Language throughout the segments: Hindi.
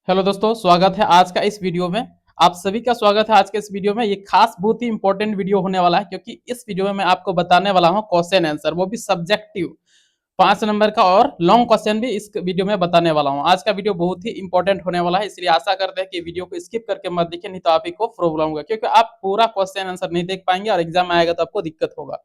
हेलो दोस्तों, स्वागत है आज का इस वीडियो में। आप सभी का स्वागत है आज के इस वीडियो में। ये खास बहुत ही इंपॉर्टेंट वीडियो होने वाला है क्योंकि इस वीडियो में मैं आपको बताने वाला हूँ क्वेश्चन आंसर, वो भी सब्जेक्टिव 5 नंबर का, और लॉन्ग क्वेश्चन भी इस वीडियो में बताने वाला हूँ। आज का वीडियो बहुत ही इंपॉर्टेंट होने वाला है, इसलिए आशा करते हैं कि वीडियो को स्किप करके मत देखिए, नहीं तो आप ही को प्रॉब्लम होगा क्योंकि आप पूरा क्वेश्चन आंसर नहीं देख पाएंगे और एग्जाम आएगा तो आपको दिक्कत होगा।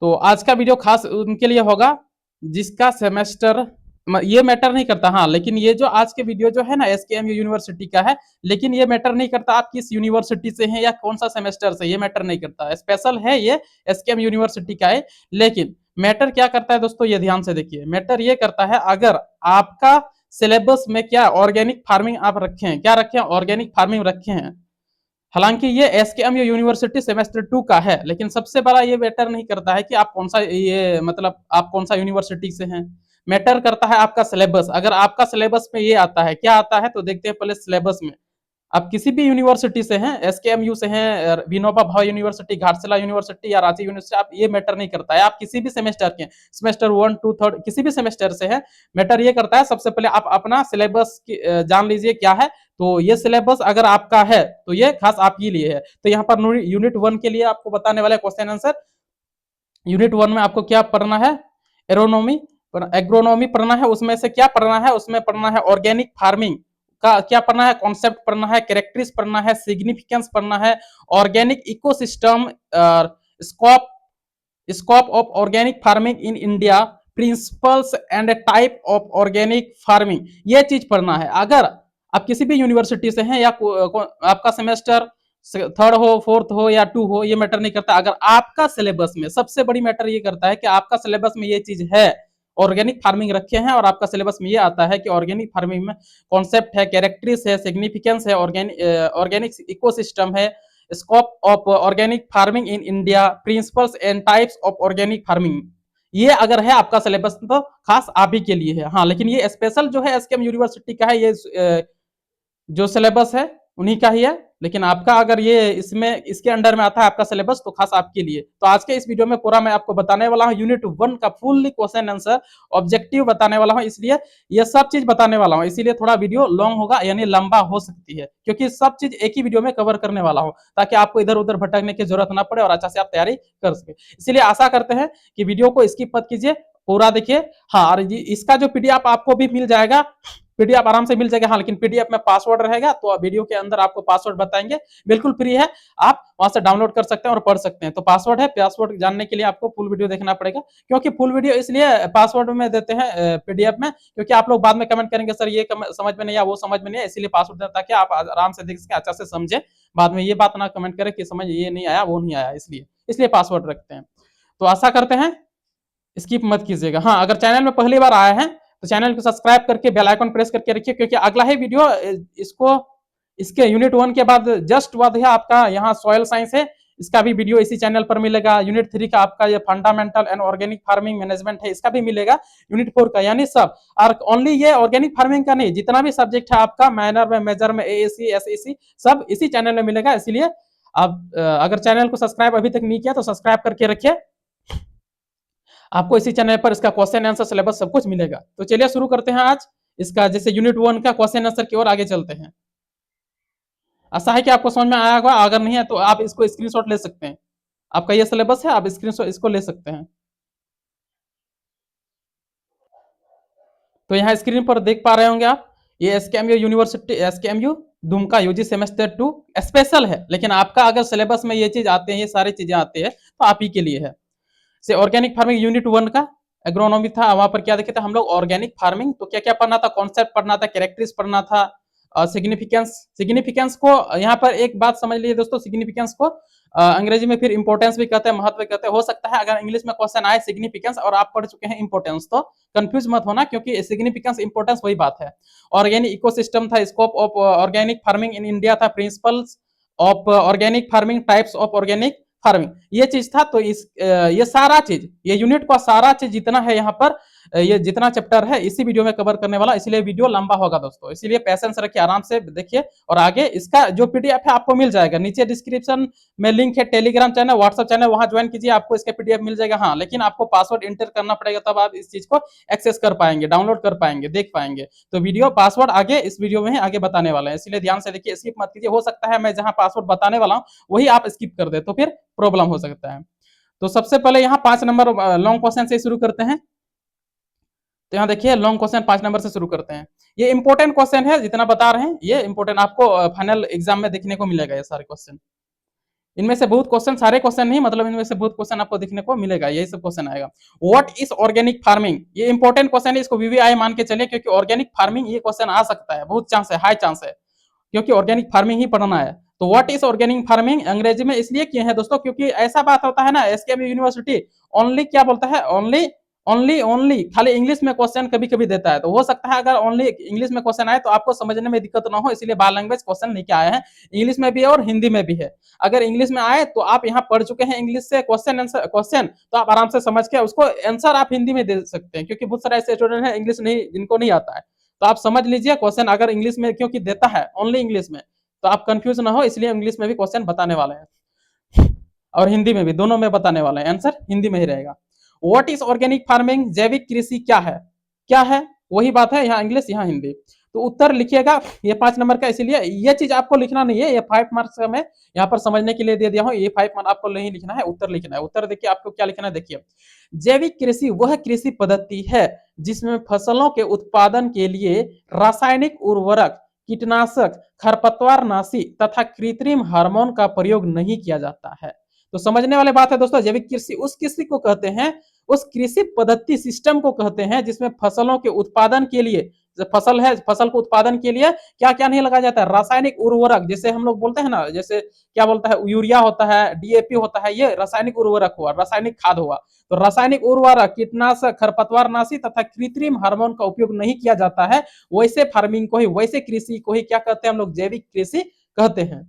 तो आज का वीडियो खास उनके लिए होगा जिसका सेमेस्टर ये मैटर नहीं करता। हाँ, लेकिन ये जो आज के वीडियो जो है ना एसकेएमयू यूनिवर्सिटी का है, लेकिन ये मैटर नहीं करता आप किस यूनिवर्सिटी से हैं या कौन सा सेमेस्टर से, ये मैटर नहीं करता। स्पेशल है ये एसकेएम यूनिवर्सिटी का है, लेकिन मैटर क्या करता है दोस्तों, ये ध्यान से देखिए। मैटर ये करता है अगर आपका सिलेबस में क्या ऑर्गेनिक फार्मिंग आप रखे हैं, क्या रखे हैं, ऑर्गेनिक फार्मिंग रखे हैं। हालांकि ये एसकेएम यूनिवर्सिटी सेमेस्टर 2 का है, लेकिन सबसे बड़ा ये मैटर नहीं करता है कि आप कौन सा ये मतलब आप कौन सा यूनिवर्सिटी से हैं। मैटर करता है आपका सिलेबस। अगर आपका सिलेबस में ये आता है, क्या आता है तो देखते हैं पहले सिलेबस में। आप किसी भी यूनिवर्सिटी से हैं, एसकेएमयू से हैं, विनोबा भावे यूनिवर्सिटी, घाटशिला यूनिवर्सिटी या रांची यूनिवर्सिटी, आप ये मैटर नहीं करता है। आप किसी भी सेमेस्टर के, सेमेस्टर 1, 2, 3 किसी भी सेमेस्टर से है, मैटर ये करता है सबसे पहले आप अपना सिलेबस जान लीजिए क्या है। तो ये सिलेबस अगर आपका है तो ये खास आपके लिए है। तो यहाँ पर यूनिट 1 के लिए आपको बताने वाले क्वेश्चन आंसर। यूनिट 1 में आपको क्या पढ़ना है, एरोनॉमी एग्रोनॉमी पढ़ना है। उसमें से क्या पढ़ना है, उसमें पढ़ना है ऑर्गेनिक फार्मिंग का क्या पढ़ना है, कॉन्सेप्ट पढ़ना है, कैरेक्टरिस पढ़ना है, सिग्निफिकेंस पढ़ना है, organic ecosystem, scope scope of organic farming in India, principles and type of organic farming, ये चीज पढ़ना है। अगर आप किसी भी यूनिवर्सिटी से हैं या आपका सेमेस्टर 3rd हो, 4th हो या 2 हो, ये मैटर नहीं करता। अगर आपका सिलेबस में, सबसे बड़ी मैटर ये करता है कि आपका सिलेबस में ये चीज है, ऑर्गेनिक फार्मिंग रखे हैं और आपका सिलेबस में ये आता है कि ऑर्गेनिक फार्मिंग में कॉन्सेप्ट है, कैरेक्टरिस है, सिग्निफिकेंस है, ऑर्गेनिक इकोसिस्टम है, scope of organic farming in India, principles and types of organic farming, ये अगर है आपका सिलेबस तो खास आप ही के लिए है। हाँ, लेकिन ये स्पेशल जो है एसकेएम यूनिवर्सिटी का है, ये जो सिलेबस है उन्हीं का ही है। लेकिन आपका अगर ये इसमें इसके अंडर में आता है आपका सिलेबस तो खास आपके लिए। तो आज के इस वीडियो में पूरा मैं आपको बताने वाला हूँ यूनिट 1 का फुल्ली क्वेश्चन आंसर ऑब्जेक्टिव बताने वाला हूँ, इसलिए ये सब चीज बताने वाला हूँ। इसीलिए थोड़ा वीडियो लॉन्ग होगा, यानी लंबा हो सकती है, क्योंकि सब चीज एक ही वीडियो में कवर करने वाला हूँ ताकि आपको इधर उधर भटकने की जरूरत ना पड़े और अच्छा से आप तैयारी कर सके। इसलिए आशा करते हैं कि वीडियो को स्किप मत कीजिए, पूरा देखिए। हाँ, और इसका जो पीडीएफ आपको भी मिल जाएगा, पीडीएफ आराम से मिल जाएगा। हाँ, लेकिन पीडीएफ में पासवर्ड रहेगा, तो वीडियो के अंदर आपको पासवर्ड बताएंगे, बिल्कुल फ्री है, आप वहां से डाउनलोड कर सकते हैं और पढ़ सकते हैं। तो पासवर्ड है, पासवर्ड जानने के लिए आपको फुल वीडियो देखना पड़ेगा, क्योंकि फुल वीडियो इसलिए पासवर्ड में देते हैं पीडीएफ में, क्योंकि आप लोग बाद में कमेंट करेंगे सर ये समझ में नहीं आया, वो समझ में नहीं आया, इसलिए पासवर्ड देता ताकि आप आराम से देख सके, अच्छा से समझे। बाद में ये बात ना कमेंट करें कि समझ ये नहीं आया, वो नहीं आया, इसलिए पासवर्ड रखते हैं। तो आशा करते हैं स्किप मत कीजिएगा। हाँ, अगर चैनल में पहली बार आए हैं तो चैनल को सब्सक्राइब करके बेल आइकन प्रेस करके रखिए, क्योंकि अगला ही वीडियो इसको इसके यूनिट 1 के बाद जस्ट बाद है आपका यहाँ सॉइल साइंस है, इसका भी वीडियो इसी चैनल पर मिलेगा। यूनिट 3 का आपका ये fundamental and organic farming management है, इसका भी मिलेगा। यूनिट 4 का, यानी सब, और ओनली ये ऑर्गेनिक फार्मिंग का नहीं, जितना भी सब्जेक्ट है आपका माइनर में, मेजर में, एएससी, एसएससी, सब इसी चैनल में मिलेगा। इसलिए आप अगर चैनल को सब्सक्राइब अभी तक नहीं किया तो सब्सक्राइब करके रखिए, आपको इसी चैनल पर इसका क्वेश्चन आंसर सिलेबस सब कुछ मिलेगा। तो चलिए शुरू करते हैं आज इसका, जैसे यूनिट 1 का क्वेश्चन आंसर की ओर आगे चलते हैं। आशा है कि आपको समझ में आया होगा, अगर नहीं है तो आप इसको स्क्रीनशॉट ले सकते हैं। आपका ये सिलेबस है, आप स्क्रीनशॉट इसको ले सकते हैं। तो यहाँ स्क्रीन पर देख पा रहे होंगे आप, ये SKMU university, SKMU Dumka UG semester 2 special है, लेकिन आपका अगर सिलेबस में ये चीज आते हैं, ये सारी चीजें आती है तो आप ही के लिए है। से ऑर्गेनिक फार्मिंग यूनिट 1 का एग्रोनॉमी था, वहां पर क्या देखे थे हम लोग, ऑर्गेनिक फार्मिंग। तो क्या क्या पढ़ना था, कॉन्सेप्ट पढ़ना था, कैरेक्टरिस पढ़ना था, सिग्निफिकेंस। सिग्निफिकेंस को यहाँ पर एक बात समझ लीजिए दोस्तों, सिग्निफिकेंस को अंग्रेजी में फिर इंपोर्टेंस भी कहते हैं, महत्व भी कहते हैं। हो सकता है अगर इंग्लिश में क्वेश्चन आए सिग्निफिकेंस और आप पढ़ चुके हैं इंपोर्टेंस तो कंफ्यूज मत होना, क्योंकि सिग्निफिकेंस इंपोर्टेंस वही बात है। ऑर्गेनिक इकोसिस्टम था, scope of organic farming in India था, principles of organic farming, types of organic farming, ये चीज था। तो ये सारा चीज, ये यूनिट का सारा चीज जितना है यहाँ पर ये जितना चैप्टर है इसी वीडियो में कवर करने वाला, इसलिए वीडियो लंबा होगा दोस्तों, इसीलिए पैसेंस रखिए, आराम से देखिए और आगे इसका जो पीडीएफ है आपको मिल जाएगा, नीचे डिस्क्रिप्शन में लिंक है, टेलीग्राम चैनल, व्हाट्सएप चैनल, वहां ज्वाइन कीजिए, आपको इसका पीडीएफ मिल जाएगा। हाँ, लेकिन आपको पासवर्ड इंटर करना पड़ेगा, तब आप इस चीज को एक्सेस कर पाएंगे, डाउनलोड कर पाएंगे, देख पाएंगे। तो वीडियो पासवर्ड आगे इस वीडियो में आगे बताने वाला है, इसलिए ध्यान से देखिए, स्किप मत कीजिए। हो सकता है मैं जहां पासवर्ड बताने वाला हूं वही आप स्किप कर दे, तो फिर प्रॉब्लम हो सकता है। तो सबसे पहले यहाँ 5 नंबर लॉन्ग क्वेश्चन से शुरू करते हैं। तो यहाँ देखिए लॉन्ग क्वेश्चन 5 नंबर से शुरू करते हैं। ये इंपॉर्टेंट क्वेश्चन है, जितना बता रहे हैं ये इंपॉर्टेंट, आपको फाइनल एग्जाम में देखने को मिलेगा ये सारे क्वेश्चन। इनमें से बहुत क्वेश्चन, सारे क्वेश्चन नहीं, मतलब इनमें से बहुत क्वेश्चन आपको देखने को मिलेगा, यही सब क्वेश्चन आएगा। व्हाट इज ऑर्गेनिक फार्मिंग, ये इंपॉर्टेंट क्वेश्चन है, इसको वीवीआई मान के चलिए, क्योंकि ऑर्गेनिक फार्मिंग ये क्वेश्चन आ सकता है, बहुत चांस है, हाई चांस है, क्योंकि ऑर्गेनिक फार्मिंग ही पढ़ना है। तो व्हाट इज ऑर्गेनिक फार्मिंग अंग्रेजी में इसलिए किए हैं दोस्तों, क्योंकि ऐसा बात होता है ना, एसकेएम यूनिवर्सिटी ओनली क्या बोलता है, ओनली ओनली ओनली खाली इंग्लिश में क्वेश्चन कभी कभी देता है। तो हो सकता है अगर ओनली इंग्लिश में क्वेश्चन आए तो आपको समझने में दिक्कत ना हो, इसलिए बाल लैंग्वेज क्वेश्चन लेके आए हैं। इंग्लिश में भी है और हिंदी में भी है। अगर इंग्लिश में आए तो आप यहाँ पढ़ चुके हैं इंग्लिश से क्वेश्चन आंसर क्वेश्चन, तो आप आराम से समझ के उसको आंसर आप हिंदी में दे सकते हैं, क्योंकि बहुत सारे ऐसे स्टूडेंट हैं इंग्लिश नहीं, जिनको नहीं आता है। तो आप समझ लीजिए क्वेश्चन अगर इंग्लिश में क्योंकि देता है ओनली इंग्लिश में, तो आप कंफ्यूज ना हो, इसलिए इंग्लिश में भी क्वेश्चन बताने वाले हैं और हिंदी में भी, दोनों में बताने वाले हैं, आंसर हिंदी में ही रहेगा। व्हाट इज ऑर्गेनिक फार्मिंग, जैविक कृषि क्या है, क्या है वही बात है, यहाँ इंग्लिश यहाँ हिंदी। तो उत्तर लिखिएगा, ये 5 नंबर का, इसीलिए ये चीज आपको लिखना नहीं है, ये 5 मार्क्स का मैं यहाँ पर समझने के लिए दे दिया हूँ, ये 5 मार्क्स आपको नहीं लिखना है, उत्तर लिखना है। उत्तर देखिए आपको क्या लिखना है, देखिए जैविक कृषि वह कृषि पद्धति है जिसमें फसलों के उत्पादन के लिए रासायनिक उर्वरक, कीटनाशक, खरपतवारनाशी तथा कृत्रिम हार्मोन का प्रयोग नहीं किया जाता है। तो समझने वाली बात है दोस्तों, जैविक कृषि उस कृषि को कहते हैं, उस कृषि पद्धति सिस्टम को कहते हैं जिसमें फसलों के उत्पादन के लिए, फसल है, फसल को उत्पादन के लिए क्या क्या नहीं लगाया जाता है, रासायनिक उर्वरक, जैसे हम लोग बोलते हैं ना, जैसे क्या बोलता है, यूरिया होता है, डीएपी होता है, ये रासायनिक उर्वरक हुआ, रासायनिक खाद हुआ। तो रासायनिक उर्वरक, कीटनाशक, खरपतवारनाशी तथा कृत्रिम हार्मोन का उपयोग नहीं किया जाता है, वैसे फार्मिंग को ही, वैसे कृषि को ही क्या कहते हैं हम लोग, जैविक कृषि कहते हैं।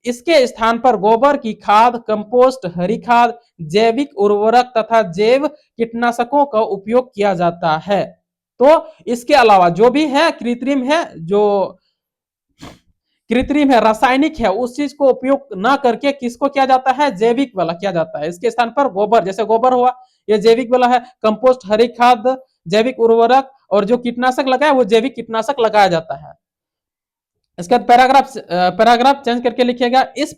इसके स्थान पर गोबर की खाद, कंपोस्ट, हरी खाद, जैविक उर्वरक तथा जैव कीटनाशकों का उपयोग किया जाता है। तो इसके अलावा जो भी है कृत्रिम है, जो कृत्रिम है, रासायनिक है, उस चीज को उपयोग ना करके किसको किया जाता है, जैविक वाला किया जाता है। इसके स्थान पर गोबर, जैसे गोबर हुआ ये जैविक वाला है, कंपोस्ट, हरी खाद, जैविक उर्वरक, और जो कीटनाशक लगाया वो जैविक कीटनाशक लगाया जाता है। इसके बाद पैराग्राफ चेंज करके लिखिएगा, इस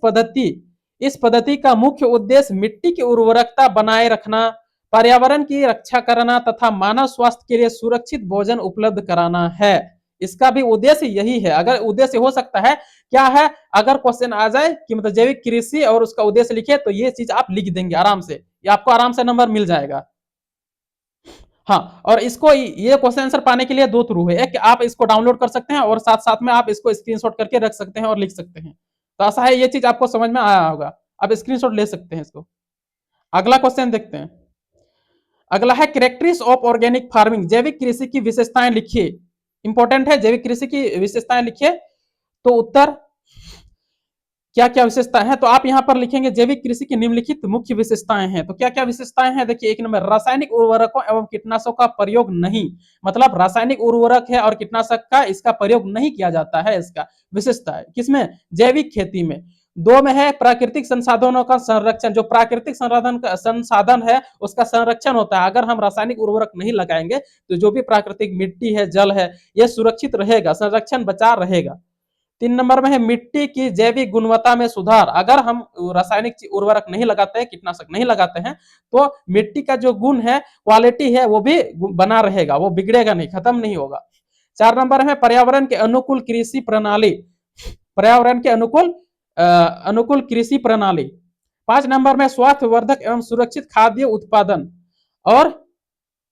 पद्धति का मुख्य उद्देश्य मिट्टी की उर्वरकता बनाए रखना, पर्यावरण की रक्षा करना तथा मानव स्वास्थ्य के लिए सुरक्षित भोजन उपलब्ध कराना है। इसका भी उद्देश्य यही है। अगर उद्देश्य हो सकता है क्या है, अगर क्वेश्चन आ जाए कि मतलब जैविक कृषि और उसका उद्देश्य लिखे, तो ये चीज आप लिख देंगे आराम से, ये आपको आराम से नंबर मिल जाएगा। हाँ, और इसको ये क्वेश्चन आंसर पाने के लिए 2 थ्रू है, एक आप इसको डाउनलोड कर सकते हैं और साथ साथ में आप इसको स्क्रीनशॉट करके रख सकते हैं और लिख सकते हैं। तो ऐसा है, ये चीज आपको समझ में आया होगा, आप स्क्रीनशॉट ले सकते हैं इसको। अगला क्वेश्चन देखते हैं। अगला है कैरेक्टरिस्टिक्स ऑफ ऑर्गेनिक फार्मिंग, जैविक कृषि की विशेषताएं लिखिए। इंपॉर्टेंट है, जैविक कृषि की विशेषताएं लिखिए। तो उत्तर क्या क्या विशेषताएं हैं, तो आप यहां पर लिखेंगे जैविक कृषि की निम्नलिखित मुख्य विशेषताएं हैं। तो क्या क्या विशेषताएं हैं, देखिए 1 नंबर, रासायनिक उर्वरकों एवं कीटनाशकों का प्रयोग नहीं, मतलब रासायनिक उर्वरक है और कीटनाशक का इसका प्रयोग नहीं किया जाता है, इसका विशेषता है किसमें, जैविक खेती में। 2 में है प्राकृतिक संसाधनों का संरक्षण, जो प्राकृतिक संसाधन है उसका संरक्षण होता है। अगर हम रासायनिक उर्वरक नहीं लगाएंगे तो जो भी प्राकृतिक मिट्टी है, जल है, यह सुरक्षित रहेगा, संरक्षण बचा रहेगा। 3 नंबर में है मिट्टी की जैविक गुणवत्ता में सुधार, अगर हम रासायनिक उर्वरक नहीं लगाते हैं, कीटनाशक नहीं लगाते हैं, तो मिट्टी का जो गुण है, क्वालिटी है, वो भी बना रहेगा, वो बिगड़ेगा नहीं, खत्म नहीं होगा। 4 नंबर में पर्यावरण के अनुकूल कृषि प्रणाली, पर्यावरण के अनुकूल कृषि प्रणाली। 5 नंबर में स्वास्थ्यवर्धक एवं सुरक्षित खाद्य उत्पादन, और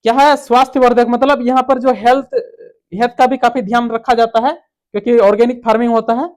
क्या है स्वास्थ्यवर्धक, मतलब यहाँ पर जो हेल्थ का भी काफी ध्यान रखा जाता है, क्योंकि ऑर्गेनिक फार्मिंग होता है।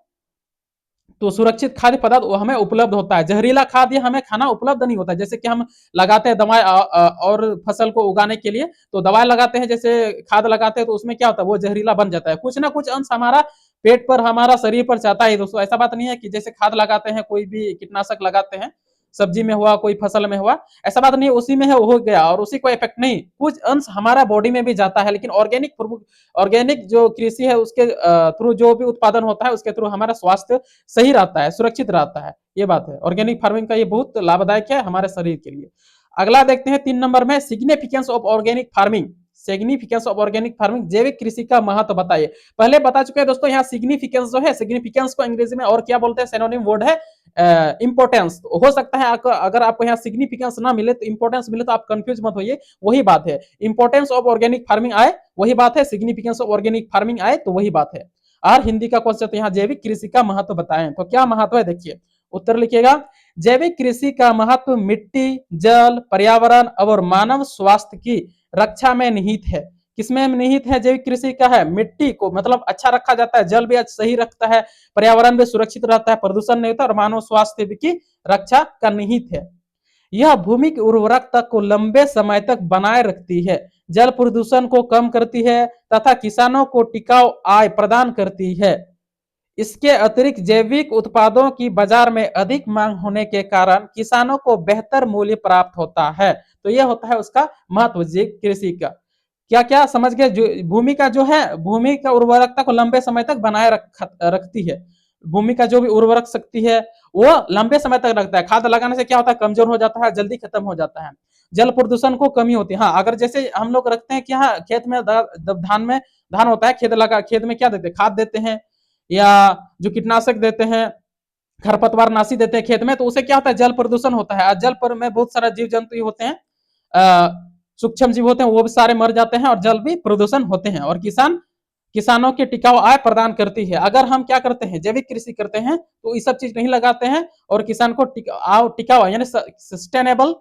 तो सुरक्षित खाद्य पदार्थ हमें उपलब्ध होता है, जहरीला खाद्य हमें खाना उपलब्ध नहीं होता है। जैसे कि हम लगाते हैं दवाई और फसल को उगाने के लिए, तो दवाई लगाते हैं, जैसे खाद लगाते हैं, तो उसमें क्या होता है, वो जहरीला बन जाता है। कुछ ना कुछ अंश हमारा पेट पर, हमारा शरीर पर जाता है दोस्तों। ऐसा बात नहीं है कि जैसे खाद लगाते हैं, कोई भी कीटनाशक लगाते हैं, सब्जी में हुआ, कोई फसल में हुआ, ऐसा बात नहीं उसी में है हो गया और उसी को इफेक्ट नहीं, कुछ अंश हमारा बॉडी में भी जाता है, लेकिन ऑर्गेनिक जो कृषि है उसके थ्रू जो भी उत्पादन होता है उसके थ्रू हमारा स्वास्थ्य सही रहता है, सुरक्षित रहता है, ये बात है। ऑर्गेनिक फार्मिंग का ये बहुत लाभदायक है हमारे शरीर के लिए। अगला देखते हैं 3 नंबर में significance of organic farming. Significance of organic farming, जैविक कृषि का महत्व बताइए। पहले बता चुके हैं दोस्तों, यहाँ सिग्निफिकेंस जो है, सिग्निफिकेंस को अंग्रेजी में और क्या बोलते हैं, सिनोनिम वर्ड है इंपोर्टेंस। हो सकता है अगर आपको यहाँ सिग्निफिकेंस ना मिले तो इंपोर्टेंस मिले तो आप कंफ्यूज मत होइए, वही बात है। इंपोर्टेंस ऑफ ऑर्गेनिक फार्मिंग आए वही बात है, सिग्निफिकेंस ऑफ ऑर्गेनिक फार्मिंग आए तो वही बात है। और हिंदी का क्वेश्चन तो यहाँ जैविक कृषि का महत्व बताएं, तो क्या महत्व है देखिए, उत्तर लिखिएगा। जैविक कृषि का महत्व मिट्टी, जल, पर्यावरण और मानव स्वास्थ्य की रक्षा में निहित है। किसमें निहित है? जैविक कृषि का है मिट्टी को मतलब अच्छा रखा जाता है, जल भी सही रखता है, पर्यावरण भी सुरक्षित रहता है, प्रदूषण नहीं होता और मानव स्वास्थ्य की रक्षा का निहित है। यह भूमि की उर्वरकता को लंबे समय तक बनाए रखती है, जल प्रदूषण को कम करती है तथा किसानों को टिकाऊ आय प्रदान करती है। इसके अतिरिक्त जैविक उत्पादों की बाजार में अधिक मांग होने के कारण किसानों को बेहतर मूल्य प्राप्त होता है। तो यह होता है उसका महत्व जैविक कृषि का। क्या क्या समझ गए? जो भूमि का जो है, भूमि का उर्वरकता को लंबे समय तक बनाए रखती है। भूमि का जो भी उर्वरक शक्ति है वो लंबे समय तक रखता है। खाद लगाने से क्या होता है, कमजोर हो जाता है, जल्दी खत्म हो जाता है। जल प्रदूषण को कमी होती है। हाँ, अगर जैसे हम लोग रखते हैं कि हाँ खेत में धान होता है, खेत में क्या देते हैं, खाद देते हैं या जो कीटनाशक देते हैं, खरपतवार नाशी देते हैं खेत में, तो उसे क्या होता है, जल प्रदूषण होता है। जल पर में बहुत सारा जीव जंतु होते हैं, सूक्ष्म जीव होते हैं, वो भी सारे मर जाते हैं और जल भी प्रदूषण होते हैं। और किसानों के टिकाऊ आय प्रदान करती है। अगर हम क्या करते हैं, जैविक कृषि करते हैं तो ये सब चीज नहीं लगाते हैं और किसान को टिकाऊ यानी सस्टेनेबल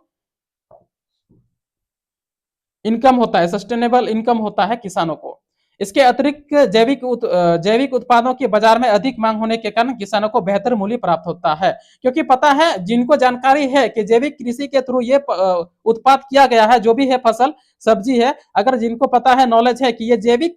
इनकम होता है, सस्टेनेबल इनकम होता है किसानों को। इसके अतिरिक्त जैविक उत्पादों की बाजार में अधिक मांग होने के कारण किसानों को बेहतर मूल्य प्राप्त होता है। क्योंकि पता है, जिनको जानकारी है कि जैविक कृषि के थ्रू ये उत्पाद किया गया है, जो भी है फसल सब्जी है, अगर जिनको पता है, नॉलेज है कि ये जैविक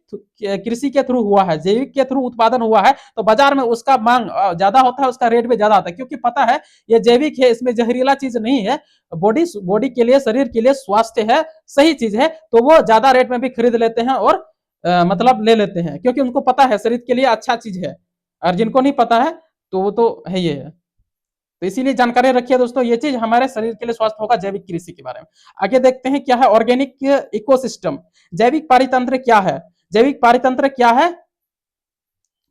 कृषि के थ्रू हुआ है, जैविक के थ्रू उत्पादन हुआ है, तो बाजार में उसका मांग ज्यादा होता है, उसका रेट भी ज्यादा आता है। क्योंकि पता है ये जैविक है, इसमें जहरीला चीज नहीं है, बॉडी के लिए, शरीर के लिए स्वास्थ्य है, सही चीज है, तो वो ज्यादा रेट में भी खरीद लेते हैं और मतलब ले लेते हैं, क्योंकि उनको पता है शरीर के लिए अच्छा चीज है। और जिनको नहीं पता है तो वो तो है ये है। तो इसीलिए जानकारी रखिए दोस्तों, ये चीज हमारे शरीर के लिए स्वास्थ्य होगा जैविक कृषि के बारे में। आगे देखते हैं क्या है ऑर्गेनिक इकोसिस्टम। जैविक पारितंत्र क्या है? जैविक पारितंत्र क्या है?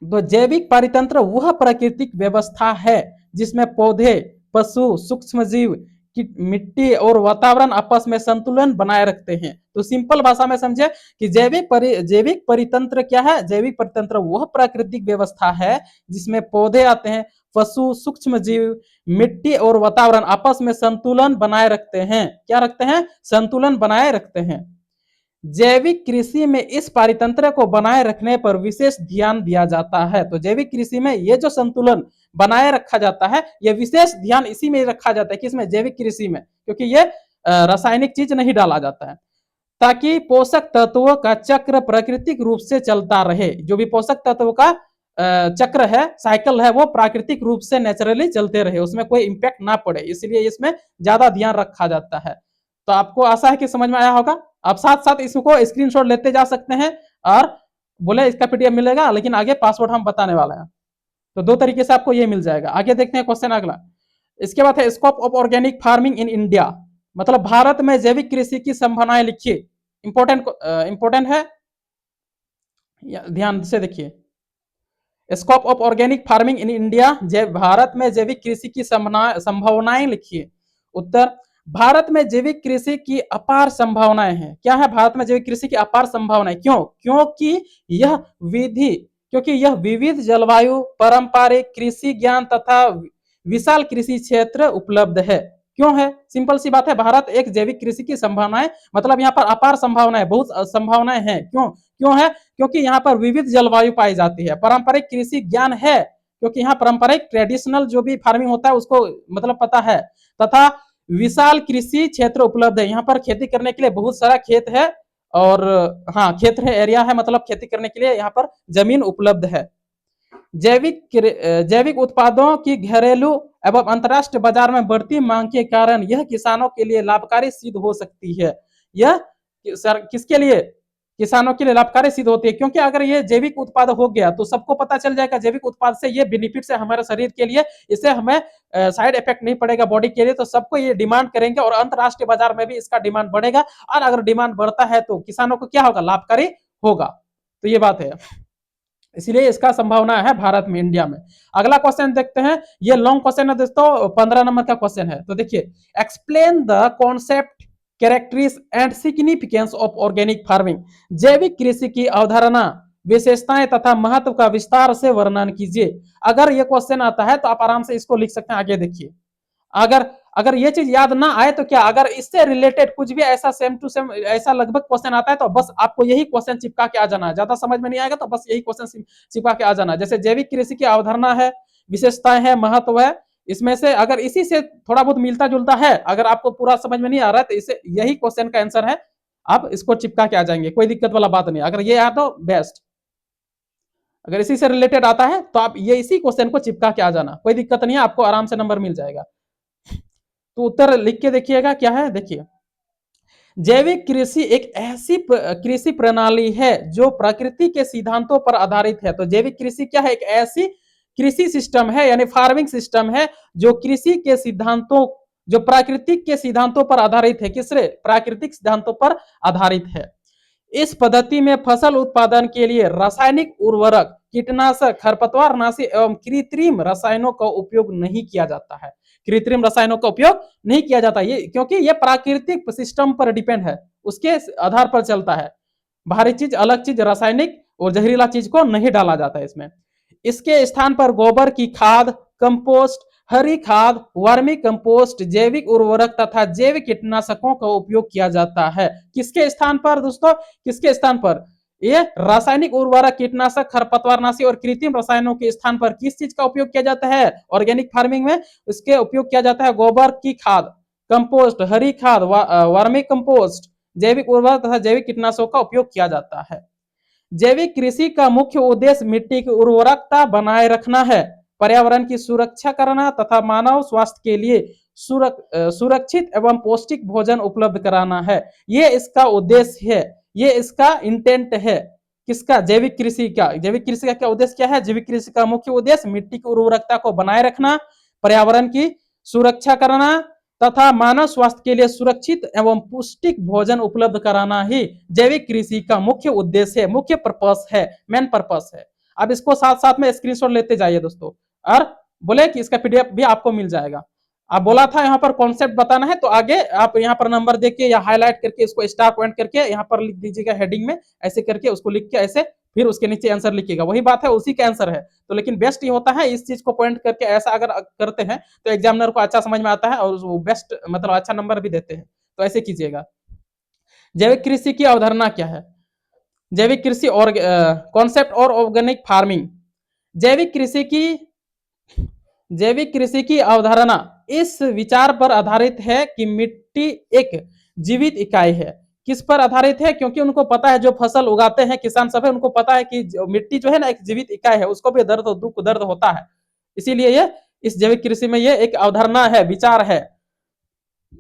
तो जैविक पारितंत्र वह प्राकृतिक व्यवस्था है जिसमें पौधे, पशु, सूक्ष्म जीव, मिट्टी और वातावरण आपस में संतुलन बनाए रखते हैं। तो सिंपल भाषा में समझे कि जैविक परितंत्र क्या है? जैविक परितंत्र वह प्राकृतिक व्यवस्था है जिसमें पौधे आते हैं, पशु, सूक्ष्म जीव, मिट्टी और वातावरण आपस में संतुलन बनाए रखते हैं। क्या रखते हैं? संतुलन बनाए रखते हैं। जैविक कृषि में इस पारितंत्र को बनाए रखने पर विशेष ध्यान दिया जाता है। तो जैविक कृषि में ये जो संतुलन बनाए रखा जाता है, ये विशेष ध्यान इसी में रखा जाता है, किसमें? जैविक कृषि में, क्योंकि ये रासायनिक चीज नहीं डाला जाता है, ताकि पोषक तत्वों का चक्र प्राकृतिक रूप से चलता रहे। जो भी पोषक तत्वों का चक्र है, साइकिल है, वो प्राकृतिक रूप से नेचुरली चलते रहे, उसमें कोई इंपैक्ट ना पड़े, इसलिए इसमें ज्यादा ध्यान रखा जाता है। तो आपको आशा है कि समझ में आया होगा। आप साथ साथ इसको स्क्रीनशॉट लेते जा सकते हैं और बोले इसका पीडीएफ मिलेगा, लेकिन आगे पासवर्ड हम बताने वाले हैं। तो दो तरीके से आपको ये मिल जाएगा। आगे देखते हैं क्वेश्चन अगला। इसके बाद है scope of organic farming in India, मतलब भारत में जैविक कृषि की संभावनाएं लिखिए। इंपोर्टेंट है, ध्यान से देखिए। Scope of organic farming in India, Bharat में जैविक कृषि की संभावनाएं लिखिए। उत्तर, भारत में जैविक कृषि की अपार संभावनाएं हैं। क्या है? भारत में जैविक कृषि की अपार संभावनाएं। क्यों? क्योंकि यह विविध जलवायु, पारंपरिक कृषि ज्ञान तथा विशाल कृषि क्षेत्र उपलब्ध है। क्यों है? सिंपल सी बात है, भारत एक जैविक कृषि की संभावनाएं, मतलब यहाँ पर अपार संभावनाएं, बहुत संभावनाएं हैं। क्यों है? क्योंकि यहाँ पर विविध जलवायु पाई जाती है, पारंपरिक कृषि ज्ञान है, क्योंकि यहाँ पारंपरिक ट्रेडिशनल जो भी फार्मिंग होता है उसको मतलब पता है, तथा विशाल कृषि क्षेत्र उपलब्ध है। यहाँ पर खेती करने के लिए बहुत सारा खेत है, और हाँ क्षेत्र है, एरिया है, मतलब खेती करने के लिए यहाँ पर जमीन उपलब्ध है। जैविक उत्पादों की घरेलू एवं अंतर्राष्ट्रीय बाजार में बढ़ती मांग के कारण यह किसानों के लिए लाभकारी सिद्ध हो सकती है। यह किसके लिए? किसानों के लिए लाभकारी सिद्ध होती है, क्योंकि अगर ये जैविक उत्पाद हो गया तो सबको पता चल जाएगा जैविक उत्पाद से ये बेनिफिट है हमारे शरीर के लिए, इससे हमें साइड इफेक्ट नहीं पड़ेगा बॉडी के लिए, तो सबको ये डिमांड करेंगे और अंतर्राष्ट्रीय बाजार में भी इसका डिमांड बढ़ेगा। और अगर डिमांड बढ़ता है तो किसानों को क्या होगा? लाभकारी होगा। तो ये बात है, इसलिए इसका संभावना है भारत में, इंडिया में। अगला क्वेश्चन देखते हैं, ये लॉन्ग क्वेश्चन है दोस्तों, 15 नंबर का क्वेश्चन है। तो देखिए, explain the concept, characteristics and significance of organic farming. जैविक कृषि की अवधारणा, विशेषताएं तथा महत्व का विस्तार से वर्णन कीजिए। अगर ये क्वेश्चन आता है तो आप आराम से इसको लिख सकते हैं। आगे देखिए, अगर अगर ये चीज याद ना आए तो क्या, अगर इससे रिलेटेड कुछ भी ऐसा सेम टू सेम ऐसा लगभग क्वेश्चन आता है तो बस आपको यही क्वेश्चन चिपका के आ जाना है। ज्यादा समझ में नहीं आएगा तो बस यही क्वेश्चन चिपका के आ जाना है। जैसे जैविक कृषि की अवधारणा है, विशेषताएं है, महत्व है, इसमें से अगर इसी से थोड़ा बहुत मिलता जुलता है, अगर आपको पूरा समझ में नहीं आ रहा है तो इसे यही क्वेश्चन का आंसर है, आप इसको चिपका के आ जाएंगे, कोई दिक्कत वाला बात नहीं। अगर ये आया तो बेस्ट, अगर इसी से रिलेटेड आता है तो आप ये इसी क्वेश्चन को चिपका के आ जाना, कोई दिक्कत नहीं है, आपको आराम से नंबर मिल जाएगा। तो उत्तर लिख के देखिएगा क्या है। देखिए, जैविक कृषि एक ऐसी कृषि प्रणाली है जो प्रकृति के सिद्धांतों पर आधारित है। तो जैविक कृषि क्या है? एक ऐसी कृषि सिस्टम है, यानी फार्मिंग सिस्टम है जो कृषि के सिद्धांतों, जो प्राकृतिक के सिद्धांतों पर आधारित है। किसरे? प्राकृतिक सिद्धांतों पर आधारित है। इस पद्धति में फसल उत्पादन के लिए रासायनिक उर्वरक, कीटनाशक, खरपतवारनाशी एवं कृत्रिम रसायनों का उपयोग नहीं किया जाता है। कृत्रिम रसायनों का उपयोग नहीं किया जाता, ये क्योंकि ये प्राकृतिक सिस्टम पर डिपेंड है, उसके आधार पर चलता है। बाहरी चीज, अलग चीज, रासायनिक और जहरीला चीज को नहीं डाला जाता है इसमें। इसके स्थान पर गोबर की खाद, कंपोस्ट, हरी खाद, वर्मी कंपोस्ट, जैविक उर्वरक तथा जैविक कीटनाशकों का उपयोग किया जाता है। किसके स्थान पर दोस्तों? किसके स्थान पर? ये रासायनिक उर्वरक, कीटनाशक, खरपतवारनाशी और कृत्रिम रसायनों के स्थान पर किस चीज का उपयोग किया जाता है? ऑर्गेनिक फार्मिंग में इसके उपयोग किया जाता है गोबर की खाद, कंपोस्ट, हरी खाद, वर्मी कंपोस्ट, जैविक उर्वरक तथा जैविक कीटनाशकों का उपयोग किया जाता है। जैविक कृषि का मुख्य उद्देश्य मिट्टी की उर्वरकता बनाए रखना है, पर्यावरण की सुरक्षा करना तथा मानव स्वास्थ्य के लिए सुरक्षित एवं पौष्टिक भोजन उपलब्ध कराना है। ये इसका उद्देश्य है, ये इसका इंटेंट है। किसका? जैविक कृषि का। जैविक कृषि का क्या उद्देश्य क्या है? जैविक कृषि का मुख्य उद्देश्य मिट्टी की उर्वरकता को बनाए रखना, पर्यावरण की सुरक्षा करना तथा मानव स्वास्थ्य के लिए सुरक्षित एवं पौष्टिक भोजन उपलब्ध कराना ही जैविक कृषि का मुख्य उद्देश्य है, मुख्य पर्पस है, मेन पर्पस है। अब इसको साथ साथ में स्क्रीनशॉट लेते जाइए दोस्तों, और बोले कि इसका पीडीएफ भी आपको मिल जाएगा। आप बोला था यहाँ पर कॉन्सेप्ट बताना है, तो आगे आप यहाँ पर नंबर देख के या हाईलाइट करके इसको स्टार पॉइंट करके यहाँ पर लिख दीजिएगा हेडिंग में, ऐसे करके उसको लिख के ऐसे, फिर उसके नीचे आंसर लिखिएगा। वही बात है, उसी का आंसर है। तो लेकिन बेस्ट ये होता है इस चीज को पॉइंट करके ऐसा अगर करते हैं तो एग्जामिनर को अच्छा समझ में आता है और वो बेस्ट मतलब अच्छा नंबर भी देते हैं। तो ऐसे कीजिएगा। जैविक कृषि की अवधारणा क्या है? जैविक कृषि और कॉन्सेप्ट और ऑर्गेनिक फार्मिंग। जैविक कृषि की अवधारणा इस विचार पर आधारित है कि मिट्टी एक जीवित इकाई है। किस पर आधारित है? क्योंकि उनको पता है, जो फसल उगाते हैं किसान सब है, उनको पता है कि मिट्टी जो है ना एक जीवित इकाई है, उसको भी दर्द, दुख, दर्द होता है। इसीलिए ये इस जैविक कृषि में ये एक अवधारणा है, विचार है।